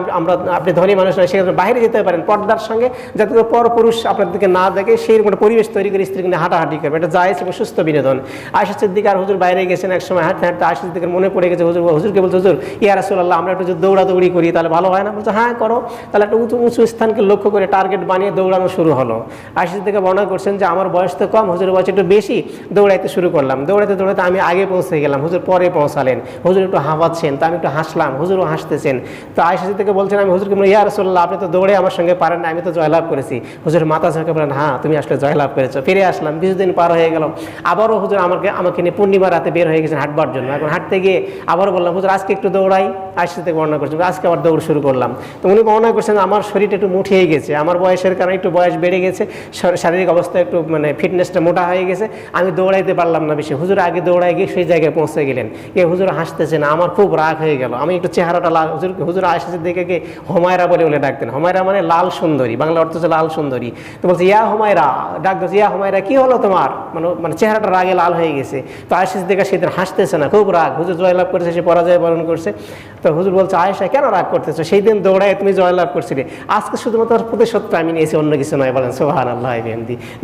আপনি ধনী মানুষ নয়, সেক্ষেত্রে বাইরে যেতে পারেন পর্দার সঙ্গে, যাতে করে পরপুরুষ আপনার দিকে না দেখে সেই রকম পরিবেশ তৈরি করে স্ত্রীকে নিয়ে হাঁটাহাঁটি করবে, এটা জায়েজ এবং সুস্থ বিনোদন। আয়েশা সিদ্দিকা আর হুজুর বাইরে গেছেন এক সময়, হাঁটতে হাঁটতে আয়েশা সিদ্দিকার মনে পড়ে গেছে, হুজুরকে বলছে, হুজুর ইয়া রাসূলুল্লাহ, আমরা একটু যদি দৌড়াদৌড়ি করি তাহলে ভালো হয় না? বলছে হ্যাঁ করো। তাহলে একটা উঁচু স্থানকে লক্ষ্য করে টার্গেট বানিয়ে দৌড়ানো শুরু হলো। আয়েশা সিদ্দিকা বর্ণনা করছেন যে আমার বয়স তো কম, হুজুরের বয়স একটু বেশি, দৌড়াইতে শুরু করলাম। দৌড়াতে দৌড়াতে আমি আগে পৌঁছে গেলাম, হুজুর পরে পৌঁছালেন। হুজুর একটু হাঁপাচ্ছেন, তো আমি একটু হাসলাম, হুজুরও হাসতেছেন। তো আয়েশা সিদ্দিকা বলছেন, আমি হুজুরকে বলি, ইয়া রাসূলুল্লাহ, আপনি তো দৌড়ে আমার সঙ্গে পারেন না, আমি তো জয়লাভ করেছি। হুজুর মাথা ঝাঁকে বলেন, হ্যাঁ তুমি আসলে জয়লাভ করেছো। ফিরে আসলাম, কিছুদিন পার হয়ে গেল, আবারও হুজুর আমাকে নিয়ে পূর্ণিমা রাতে বের হয়ে গেছেন হাঁটবার জন্য। এখন হাঁটতে গিয়ে আবারও বললাম, হুজুর আজকে একটু দৌড়াই। আয়েশা থেকে বর্ণনা করছেন, আজকে আবার দৌড় শুরু করলাম। তো উনি বর্ণনা করছেন, আমার শরীরটা একটু মুঠিয়ে গেছে, আমার বয়সের কারণে একটু বয়স বেড়ে গেছে, শারীরিক অবস্থা একটু মানে ফিটনেসটা মোটা হয়ে গেছে, আমি দৌড়াইতে পারলাম না বেশি। হুজুর আগে দৌড়াই গিয়ে সেই জায়গায় পৌঁছে গেলেন। হুজুর হাসতেছে না, আমার খুব রাগ হয়ে গেল। আমি একটু চেহারাটা লাল, হুজুর আয়েশা সিদ্দিকাকে হুমায়রা বলে ডাকতেন। হুমায়রা মানে লাল সুন্দরী, বাংলা অর্থ হচ্ছে লাল সুন্দরী। তো বলছে, ইয়া হুমায়রা, ডাক দিচ্ছে, ইয়া হুমায়রা কি হলো তোমার? মানে চেহারাটা রাগে লাল হয়ে গেছে। তো আয়েশা সিদ্দিকা সেদিন হাসতেছে না, খুব রাগ। হুজুর জয়লাভ করেছে, সে পরাজয় বরণ করছে। তো হুজুর বলছে, আয়েশা কেন রাগ করতেছো? সেই দিন দৌড়ায় তুমি জয়লাভ করছিলে, আজকে শুধুমাত্র প্রতিশোধটা আমি নিয়েছি, অন্য কিছু নয়। বলেন সুবহানাল্লাহ।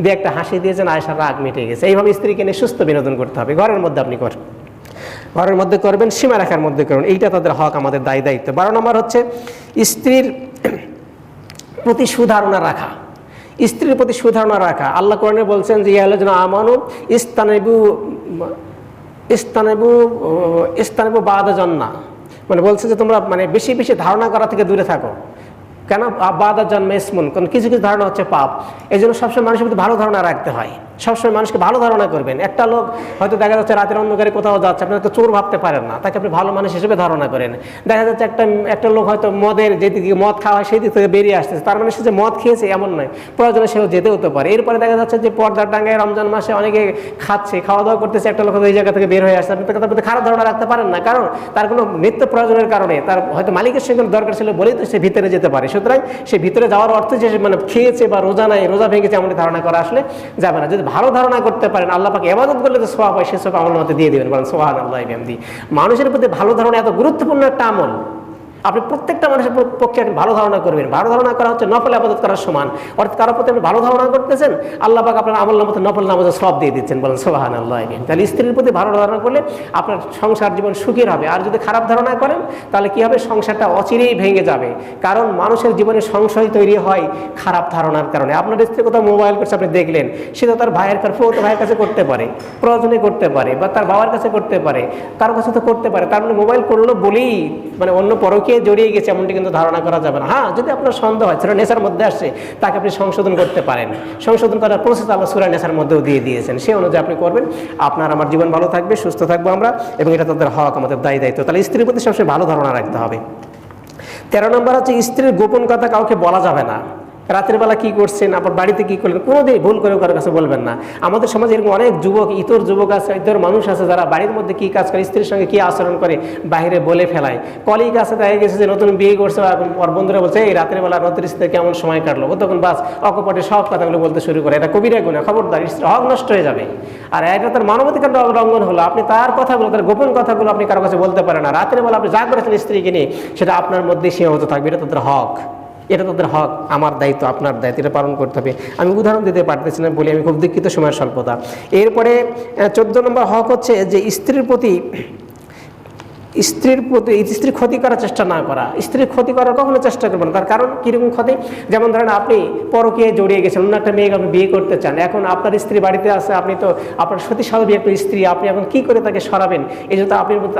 দিয়ে একটা হাসি দিয়েছেন, আয়েশার রাগ মিটে গেছে। এইভাবে স্ত্রীকে নিয়ে সুস্থ বিনোদন করতে হবে। ঘরের মধ্যে আপনি ঘরের মধ্যে করবেন, সীমা রাখার মধ্যে করুন, এইটা তাদের হক, আমাদের দায়িত্ব। 12 নম্বর হচ্ছে স্ত্রীর প্রতি সুধারণা রাখা। স্ত্রীর প্রতি সুধারণা রাখা, আল্লাহ কোরআনে বলছেন যে ইয়া আল্লাযিনা আমানু ইস্তানিবু বাদা জান্নাহ, মানে বলছে যে তোমরা মানে বেশি বেশি ধারণা করা থেকে দূরে থাকো। কেন? বাদা জন্মে ইসমুন, কারণ কিছু কিছু ধারণা হচ্ছে পাপ। এই জন্য সবসময় মানুষের প্রতি ভালো ধারণা রাখতে হয়, সবসময় মানুষকে ভালো ধারণা করবেন। একটা লোক হয়তো দেখা যাচ্ছে রাতের অন্ধকারে কোথাও যাচ্ছে, আপনি চোর ভাবতে পারেন না, তাকে আপনি ভালো মানুষ হিসেবে ধারণা করেন। দেখা যাচ্ছে একটা লোক হয়তো যেদিকে মদ খাওয়া হয় সেই দিক থেকে বেরিয়ে আসতেছে, তার মানে সে যে মদ খেয়েছে এমন নয়, প্রয়োজনে সেও যেতে হতে পারে। এরপরে দেখা যাচ্ছে যে পর্দার ডাঙ্গায় রমজান মাসে অনেকে খাচ্ছে, খাওয়া দাওয়া করতেছে, একটা লোক ওই জায়গা থেকে বের হয়ে আসছে, আপনি তার প্রতি খারাপ ধারণা রাখতে পারেন না, কারণ তার কোনো নিত্য প্রয়োজনের কারণে, তার হয়তো মালিকের সঙ্গে দরকার ছিল বলেই তো সে ভিতরে যেতে পারে। সুতরাং সে ভিতরে যাওয়ার অর্থ যে মানে খেয়েছে বা রোজা নাই, রোজা ভেঙেছে, এমন ধারণা করা আসলে যাবে না। যদি ভালো ধারণা করতে পারেন, আল্লাহ পাক ইবাদত করলে তো সওয়াব হয়, সে সওয়াব আমল মতে দিয়ে দিবেন। বলেন সুবহানাল্লাহ। মানুষের প্রতি ভালো ধারণা এত গুরুত্বপূর্ণ একটা আমল, আপনি প্রত্যেকটা মানুষের পক্ষে ভালো ধারণা করবেন। ভালো ধারণা করা হচ্ছে নফল ইবাদত করার সমান। অর্থাৎ কারোর প্রতি আপনি ভালো ধারণা করতেছেন, আল্লাহ পাক আপনার আমল নামাতে নফল নামাজের সওয়াব দিয়ে দিচ্ছেন। বলেন সুবহানাল্লাহ। তাহলে স্ত্রীর প্রতি ভালো ধারণা করলে আপনার সংসার জীবন সুখের হবে। আর যদি খারাপ ধারণা করেন তাহলে কি হবে? সংসারটা অচিরেই ভেঙে যাবে। কারণ মানুষের জীবনে সংশয় তৈরি হয় খারাপ ধারণার কারণে। আপনার স্ত্রী কোথাও মোবাইল করছে, আপনি দেখলেন, সেটা তার ভাইয়ের ফুফাতো ভাইয়ের কাছে করতে পারে, প্রয়োজনে করতে পারে, বা তার বাবার কাছে করতে পারে, কারো কাছে তো করতে পারে। তার মানে মোবাইল করলো বলেই মানে অন্য পরকে জড়িয়ে গেছে এমনটি কিন্তু ধারণা করা যাবে না। হ্যাঁ, যদি আপনার সন্দেহ হয়, সেটা নেশার মধ্যে আসছে, তাকে আপনি সংশোধন করতে পারেন। সংশোধন করার প্রসেস আল্লাহ সূরা নেশার মধ্যেও দিয়ে দিয়েছেন, সেই অনুযায়ী আপনি করবেন। আপনার আমার জীবন ভালো থাকবে, সুস্থ থাকবো আমরা, এবং এটা তাদের হক, আমাদের দায়িত্ব। তাহলে স্ত্রীর প্রতি সবসময় ভালো ধারণা রাখতে হবে। 13 নম্বর হচ্ছে স্ত্রীর গোপন কথা কাউকে বলা যাবে না। রাতের বেলা কি করছেন, আপনার বাড়িতে কি করলেন, কোনোদিন ভুল করে কারোর কাছে বলবেন না। আমাদের সমাজে এরকম অনেক ইতর যুবক আছে, ইতর মানুষ আছে, যারা বাড়ির মধ্যে কি কাজ করে, স্ত্রীর সঙ্গে কি আচরণ করে বাইরে বলে ফেলায়। কলিগ আছে, দেখা গেছে যে নতুন বিয়ে করছে, ওর বন্ধুরা বলছে এই রাতের বেলা নতুন স্ত্রী কেমন সময় কাটলো, ও তখন বাস অকপটে সব কথাগুলো বলতে শুরু করে। এটা কবিরা গুনাহ, খবরদার, স্ত্রীর হক নষ্ট হয়ে যাবে। আর এটা তার মানবাধিকার লঙ্ঘন হলো। আপনি তার কথাগুলো, তার গোপন কথাগুলো আপনি কারো কাছে বলতে পারেন না। রাতের বেলা আপনি যা করেছেন স্ত্রীকে নিয়ে, সেটা আপনার মধ্যে সীমাবদ্ধ থাকবে। এটা তাদের হক, এটা তাদের হক, আমার দায়িত্ব, আপনার দায়িত্ব, এটা পালন করতে হবে। আমি উদাহরণ দিতে পারতেছি না বলে আমি খুব দুঃখিত, সময়ের স্বল্পতা। এরপরে 14 নম্বর হক হচ্ছে যে স্ত্রীর প্রতি স্ত্রীর ক্ষতি করার চেষ্টা না করা। স্ত্রীর ক্ষতি করার কখনো চেষ্টা করবেন না। তার কারণ কীরকম ক্ষতি? যেমন ধরেন আপনি পরকীয়া জড়িয়ে গেছেন, অন্য একটা মেয়েকে আপনি বিয়ে করতে চান, এখন আপনার স্ত্রী বাড়িতে আছে, আপনি তো আপনার সতী সাধবী একটা স্ত্রী, আপনি এখন কী করে তাকে সরাবেন? এই জন্য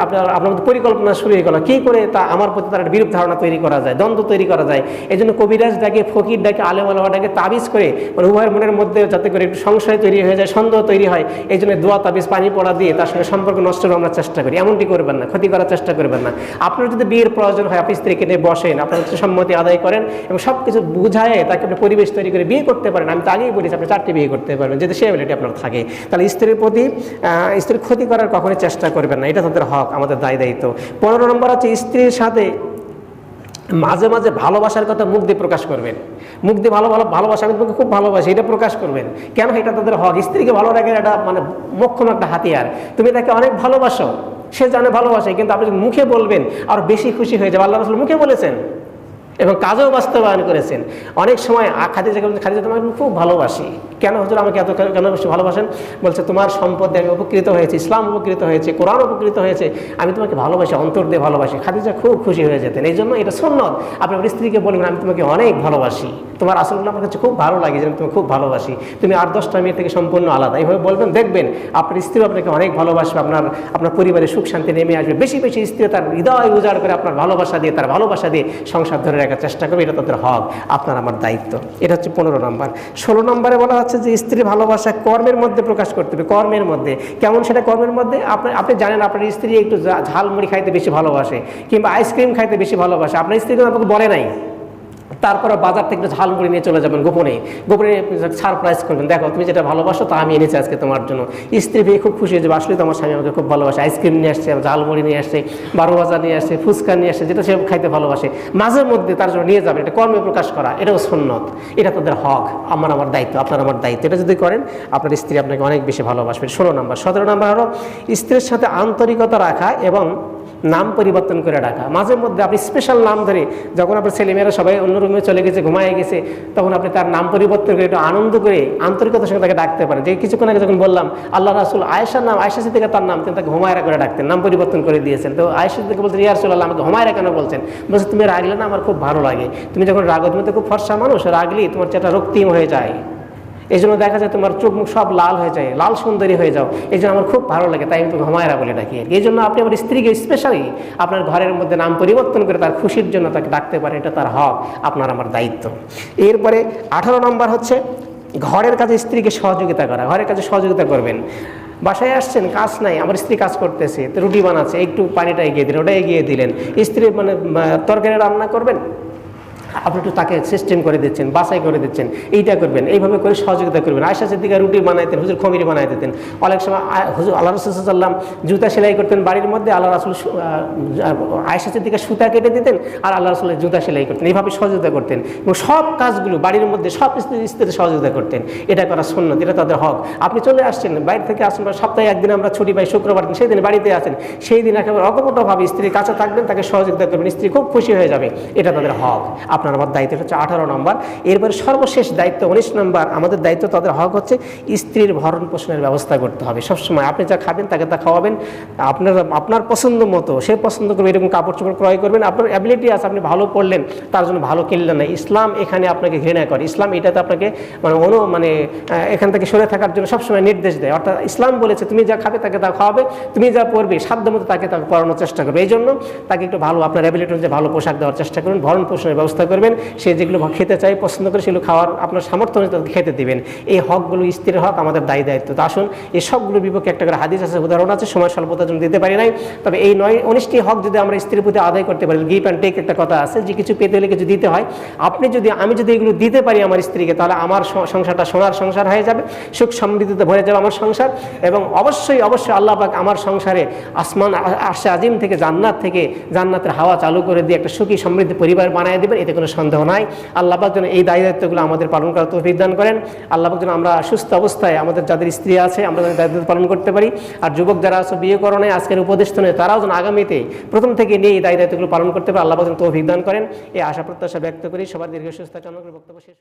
আপনার মধ্যে পরিকল্পনা শুরু হয়ে গেল, কী করে তা আমার প্রতি তার বিরূপ ধারণা তৈরি করা যায়, দ্বন্দ্ব তৈরি করা যায়। এই জন্য কবিরাজ ডাকে, ফকির ডাকে, আলেম ওলামা ডাকে, তাবিজ করে, মানে উভয়ের মনের মধ্যে যাতে করে একটু সংশয় তৈরি হয়ে যায়, সন্দেহ তৈরি হয়, এই জন্য দোয়া তাবিজ পানি পড়া দিয়ে তার সঙ্গে সম্পর্ক নষ্ট করার আমরা চেষ্টা করি। এমনটি করবেন না, ক্ষতি করার চেষ্টা করবেন না। আপনার যদি বিয়ের প্রয়োজন হয়, আপনি স্ত্রীকে নিয়ে বসেন, আপনার সম্মতি আদায় করেন এবং সব কিছু বুঝায় তাকে আপনি পরিবেশ তৈরি করে বিয়ে করতে পারেন। আমি তো আগেই বলেছি আপনি 4টি বিয়ে করতে পারবেন যদি সে অ্যাবিলিটি আপনার থাকে। তাহলে স্ত্রীর প্রতি স্ত্রীর ক্ষতি করার কখনোই চেষ্টা করবেন না, এটা তাদের হক, আমাদের দায়িত্ব। 15 নম্বর হচ্ছে স্ত্রীর সাথে মাঝে মাঝে ভালোবাসার কথা মুখ দিয়ে প্রকাশ করবেন। মুখ দিয়ে ভালোবাসা, আমি তোমাকে খুব ভালোবাসি, এটা প্রকাশ করবেন। কেন? এটা তাদের হক। স্ত্রীকে ভালো রাখার এটা মানে মোক্ষম একটা হাতিয়ার। তুমি তাকে অনেক ভালোবাসো, সে জানে ভালোবাসে, কিন্তু আপনি মুখে বলবেন আর বেশি খুশি হয়ে যাবে। আল্লাহ রাসূল মুখে বলেছেন এবং কাজেও বাস্তবায়ন করেছেন। অনেক সময় খাদিজাকে বলছেন, খাদিজা তোমাকে খুব ভালোবাসি। কেন হুজুর আমাকে এত কেন বেশি ভালোবাসেন? বলছে তোমার সম্পদ দিয়ে আমি উপকৃত হয়েছি, ইসলাম উপকৃত হয়েছে, কোরআন উপকৃত হয়েছে, আমি তোমাকে ভালোবাসি, অন্তর দিয়ে ভালোবাসি। খাদিজা খুব খুশি হয়ে যেতেন। এই জন্য এটা সুন্নত, আপনি আপনার স্ত্রীকে বলবেন আমি তোমাকে অনেক ভালোবাসি, তোমার আসলগুলো আমার কাছে খুব ভালো লাগে, যে আমি তোমাকে খুব ভালোবাসি, তুমি 8-10টা মেয়ে থেকে সম্পূর্ণ আলাদা। এইভাবে বলবেন, দেখবেন আপনার স্ত্রী আপনাকে অনেক ভালোবাসবে, আপনার পরিবারে সুখ শান্তি নেমে আসবে। বেশি বেশি স্ত্রী তার হৃদয় উজাড় করে আপনার ভালোবাসা দিয়ে, তার ভালোবাসা দিয়ে সংসার ধরে রাখার চেষ্টা করবে। এটা তাদের হক, আপনার আমার দায়িত্ব। এটা হচ্ছে 15 নম্বর। 16 নম্বরে বলা হচ্ছে যে স্ত্রীর ভালোবাসা কর্মের মধ্যে প্রকাশ করতে হবে। কর্মের মধ্যে কেমন? সেটা কর্মের মধ্যে আপনি জানেন আপনার স্ত্রী একটু ঝালমুড়ি খাইতে বেশি ভালোবাসে কিংবা আইসক্রিম খাইতে বেশি ভালোবাসে, আপনার স্ত্রী কিন্তু আপনাকে বলে নাই, তারপরে বাজার থেকে ঝালমুড়ি নিয়ে চলে যাবেন, গোপনে গোপনে সারপ্রাইজ করবেন, দেখো তুমি যেটা ভালোবাসো তা আমি এনেছি আজকে তোমার জন্য। স্ত্রী পেয়ে খুব খুশি হয়ে যাবে, আসলে তো আমার স্বামী আমাকে খুব ভালোবাসে, আইসক্রিম নিয়ে আসছে, ঝালমুড়ি নিয়ে আসছে, 12 ভাজা নিয়ে আসছে, ফুচকা নিয়ে আসছে, যেটা সে খাইতে ভালোবাসে, মাঝে মধ্যে তার জন্য নিয়ে যাবে। এটা কর্মে প্রকাশ করা, এটাও সুন্নত, এটা তাদের হক, আমার দায়িত্ব, আপনার আমার দায়িত্ব। এটা যদি করেন আপনার স্ত্রী আপনাকে অনেক বেশি ভালোবাসবে। 16 নম্বর। 17 নম্বর হলো স্ত্রীর সাথে আন্তরিকতা রাখা এবং নাম পরিবর্তন করে রাখা। মাঝে মধ্যে আপনি স্পেশাল নাম ধরে, যখন আপনার ছেলেমেয়েরা সবাই অন্য রুমে চলে গেছে, ঘুমায় গেছে, তখন আপনি তার নাম পরিবর্তন করে একটু আনন্দ করে আন্তরিকতার সঙ্গে তাকে ডাকতে পারেন। যে কিছুক্ষণ আগে যখন বললাম আল্লাহ রাসূল আয়েশার নাম, আয়েশা সিদ্দিকা তার নাম, কিন্তু তাকে হুমায়রা করে ডাকতেন, নাম পরিবর্তন করে দিয়েছেন। তো আয়েশা সিদ্দিকা বলছেন ইয়া রাসূলুল্লাহ আমাকে হুমায়রা কেন বলছেন? বলছে তুমি রাগলে না আমার খুব ভালো লাগে, তুমি যখন রাগো, তুমি তো খুব ফর্সা মানুষ, রাগলি তোমার চেহারা রক্তিম হয়ে যায়, এই জন্য দেখা যায় তোমার চোখ মুখ সব লাল হয়ে যায়, লাল সুন্দরী হয়ে যাও, এই জন্য আমার খুব ভালো লাগে, তাই আমি তোমাকে হুমায়রা বলে ডাকি। এই জন্য আপনি আমার স্ত্রীকে স্পেশালি আপনার ঘরের মধ্যে নাম পরিবর্তন করে তার খুশির জন্য তাকে ডাকতে পারেন, এটা তার হক, আপনার আমার দায়িত্ব। এরপরে 18 নম্বর হচ্ছে ঘরের কাজে স্ত্রীকে সহযোগিতা করা। ঘরের কাজে সহযোগিতা করবেন। বাসায় আসছেন, কাজ নাই, আমার স্ত্রী কাজ করতেছে, তো রুটি বানাচ্ছে, একটু পানিটা এগিয়ে দিলেন, ওটা এগিয়ে দিলেন। স্ত্রী তরকারি রান্না করবেন, আপনি একটু তাকে সিস্টেম করে দিচ্ছেন, বাছাই করে দিচ্ছেন, এইটা করবেন, এইভাবে করে সহযোগিতা করবেন। আয়েশা সিদ্দিকা রুটি বানাইতেন, হুজুর খমিরি বানাই দিতেন। অনেক সময় হুজুর আল্লাহ রাসূল সাল্লাল্লাহু আলাইহি ওয়াসাল্লাম জুতা সেলাই করতেন বাড়ির মধ্যে, আল্লাহ রাসূল আয়েশা সিদ্দিকা সুতা কেটে দিতেন আর আল্লাহ রাসূলের জুতা সেলাই করতেন, এইভাবে সহযোগিতা করতেন এবং সব কাজগুলো বাড়ির মধ্যে সব স্ত্রীদের সহযোগিতা করতেন। এটা করা সুন্নাত, এটা তাদের হক। আপনি চলে আসছেন, বাইরে থেকে আসেন, সপ্তাহে একদিন আমরা ছুটি পাই, শুক্রবার দিন, সেই দিন বাড়িতে আছেন, সেই দিন একেবারে অকপটভাবে স্ত্রীর কাছে থাকবেন, তাকে সহযোগিতা করবেন, স্ত্রী খুব খুশি হয়ে যাবে, এটা তাদের হক, আপনার আমার দায়িত্ব। হচ্ছে 18 নম্বর। এরপরে সর্বশেষ দায়িত্ব 19 নম্বর, আমাদের দায়িত্ব তাদের হক হচ্ছে স্ত্রীর ভরণ পোষণের ব্যবস্থা করতে হবে। সবসময় আপনি যা খাবেন তাকে তা খাওয়াবেন, আপনার পছন্দ মতো, সে পছন্দ করবে এরকম কাপড় চোপড় ক্রয় করবেন। আপনার অ্যাবিলিটি আছে, আপনি ভালো পড়লেন, তার জন্য ভালো কিনলেন না, ইসলাম এখানে আপনাকে ঘৃণা করে, ইসলাম এটাতে আপনাকে এখান থেকে সরে থাকার জন্য সবসময় নির্দেশ দেয়। অর্থাৎ ইসলাম বলেছে তুমি যা খাবে তাকে তা খাওয়াবে, তুমি যা পড়বে সাধ্য মতো তাকে পড়ানোর চেষ্টা করবে। এই জন্য তাকে একটু ভালো, আপনার অ্যাবিলিটি অনুযায়ী ভালো পোশাক দেওয়ার চেষ্টা করবেন, ভরণ পোষণের ব্যবস্থা করবেন, সে যেগুলো খেতে চাই পছন্দ করে সেগুলো খাওয়ার আপনার সামর্থ্য অনুযায়ী তাকে খেতে দিবেন। এই হকগুলো স্ত্রীর হক, আমাদের দায়িত্ব। তো আসুন এই সবগুলোর বিপক্ষে একটা করে হাদিস আছে, উদাহরণ আছে, সময় স্বল্পতার জন্য দিতে পারি নাই, তবে এই 19টি হক যদি আমরা স্ত্রীর প্রতি আদায় করতে পারি, গিভ অ্যান্ড টেক একটা কথা আছে, যে কিছু পেতে হলে কিছু দিতে হয়। আমি যদি এগুলো দিতে পারি আমার স্ত্রীকে, তাহলে আমার সংসারটা সোনার সংসার হয়ে যাবে, সুখ সমৃদ্ধিতে ভরে যাবে আমার সংসার, এবং অবশ্যই আল্লাহ পাক আমার সংসারে আসমান আরশে আজিম থেকে, জান্নাতের হাওয়া চালু করে দিয়ে একটা সুখী সমৃদ্ধ পরিবার বানিয়ে দেবেন, এতে কোনো সন্দেহ নাই। আল্লাহ পাক যেন এই দায়িত্বগুলো আমাদের পালন করার তৌফিক দান করেন। আল্লাহ পাক যেন আমরা সুস্থ অবস্থায় আমাদের যাদের স্ত্রী আছে আমরা যেন দায়িত্ব পালন করতে পারি। আর যুবক যারা আছে বিয়ে করো নাই, আজকের উপদেশ শুনে তারাও যেন আগামীতে প্রথম থেকে নিয়ে এই দায়িত্বগুলো পালন করতে পারে। আল্লাহ পাক যেন তৌফিক দান করেন, এই আশা প্রত্যাশা ব্যক্ত করি। সবার দীর্ঘ সুস্থ কামনা করে বক্তব্য শেষ।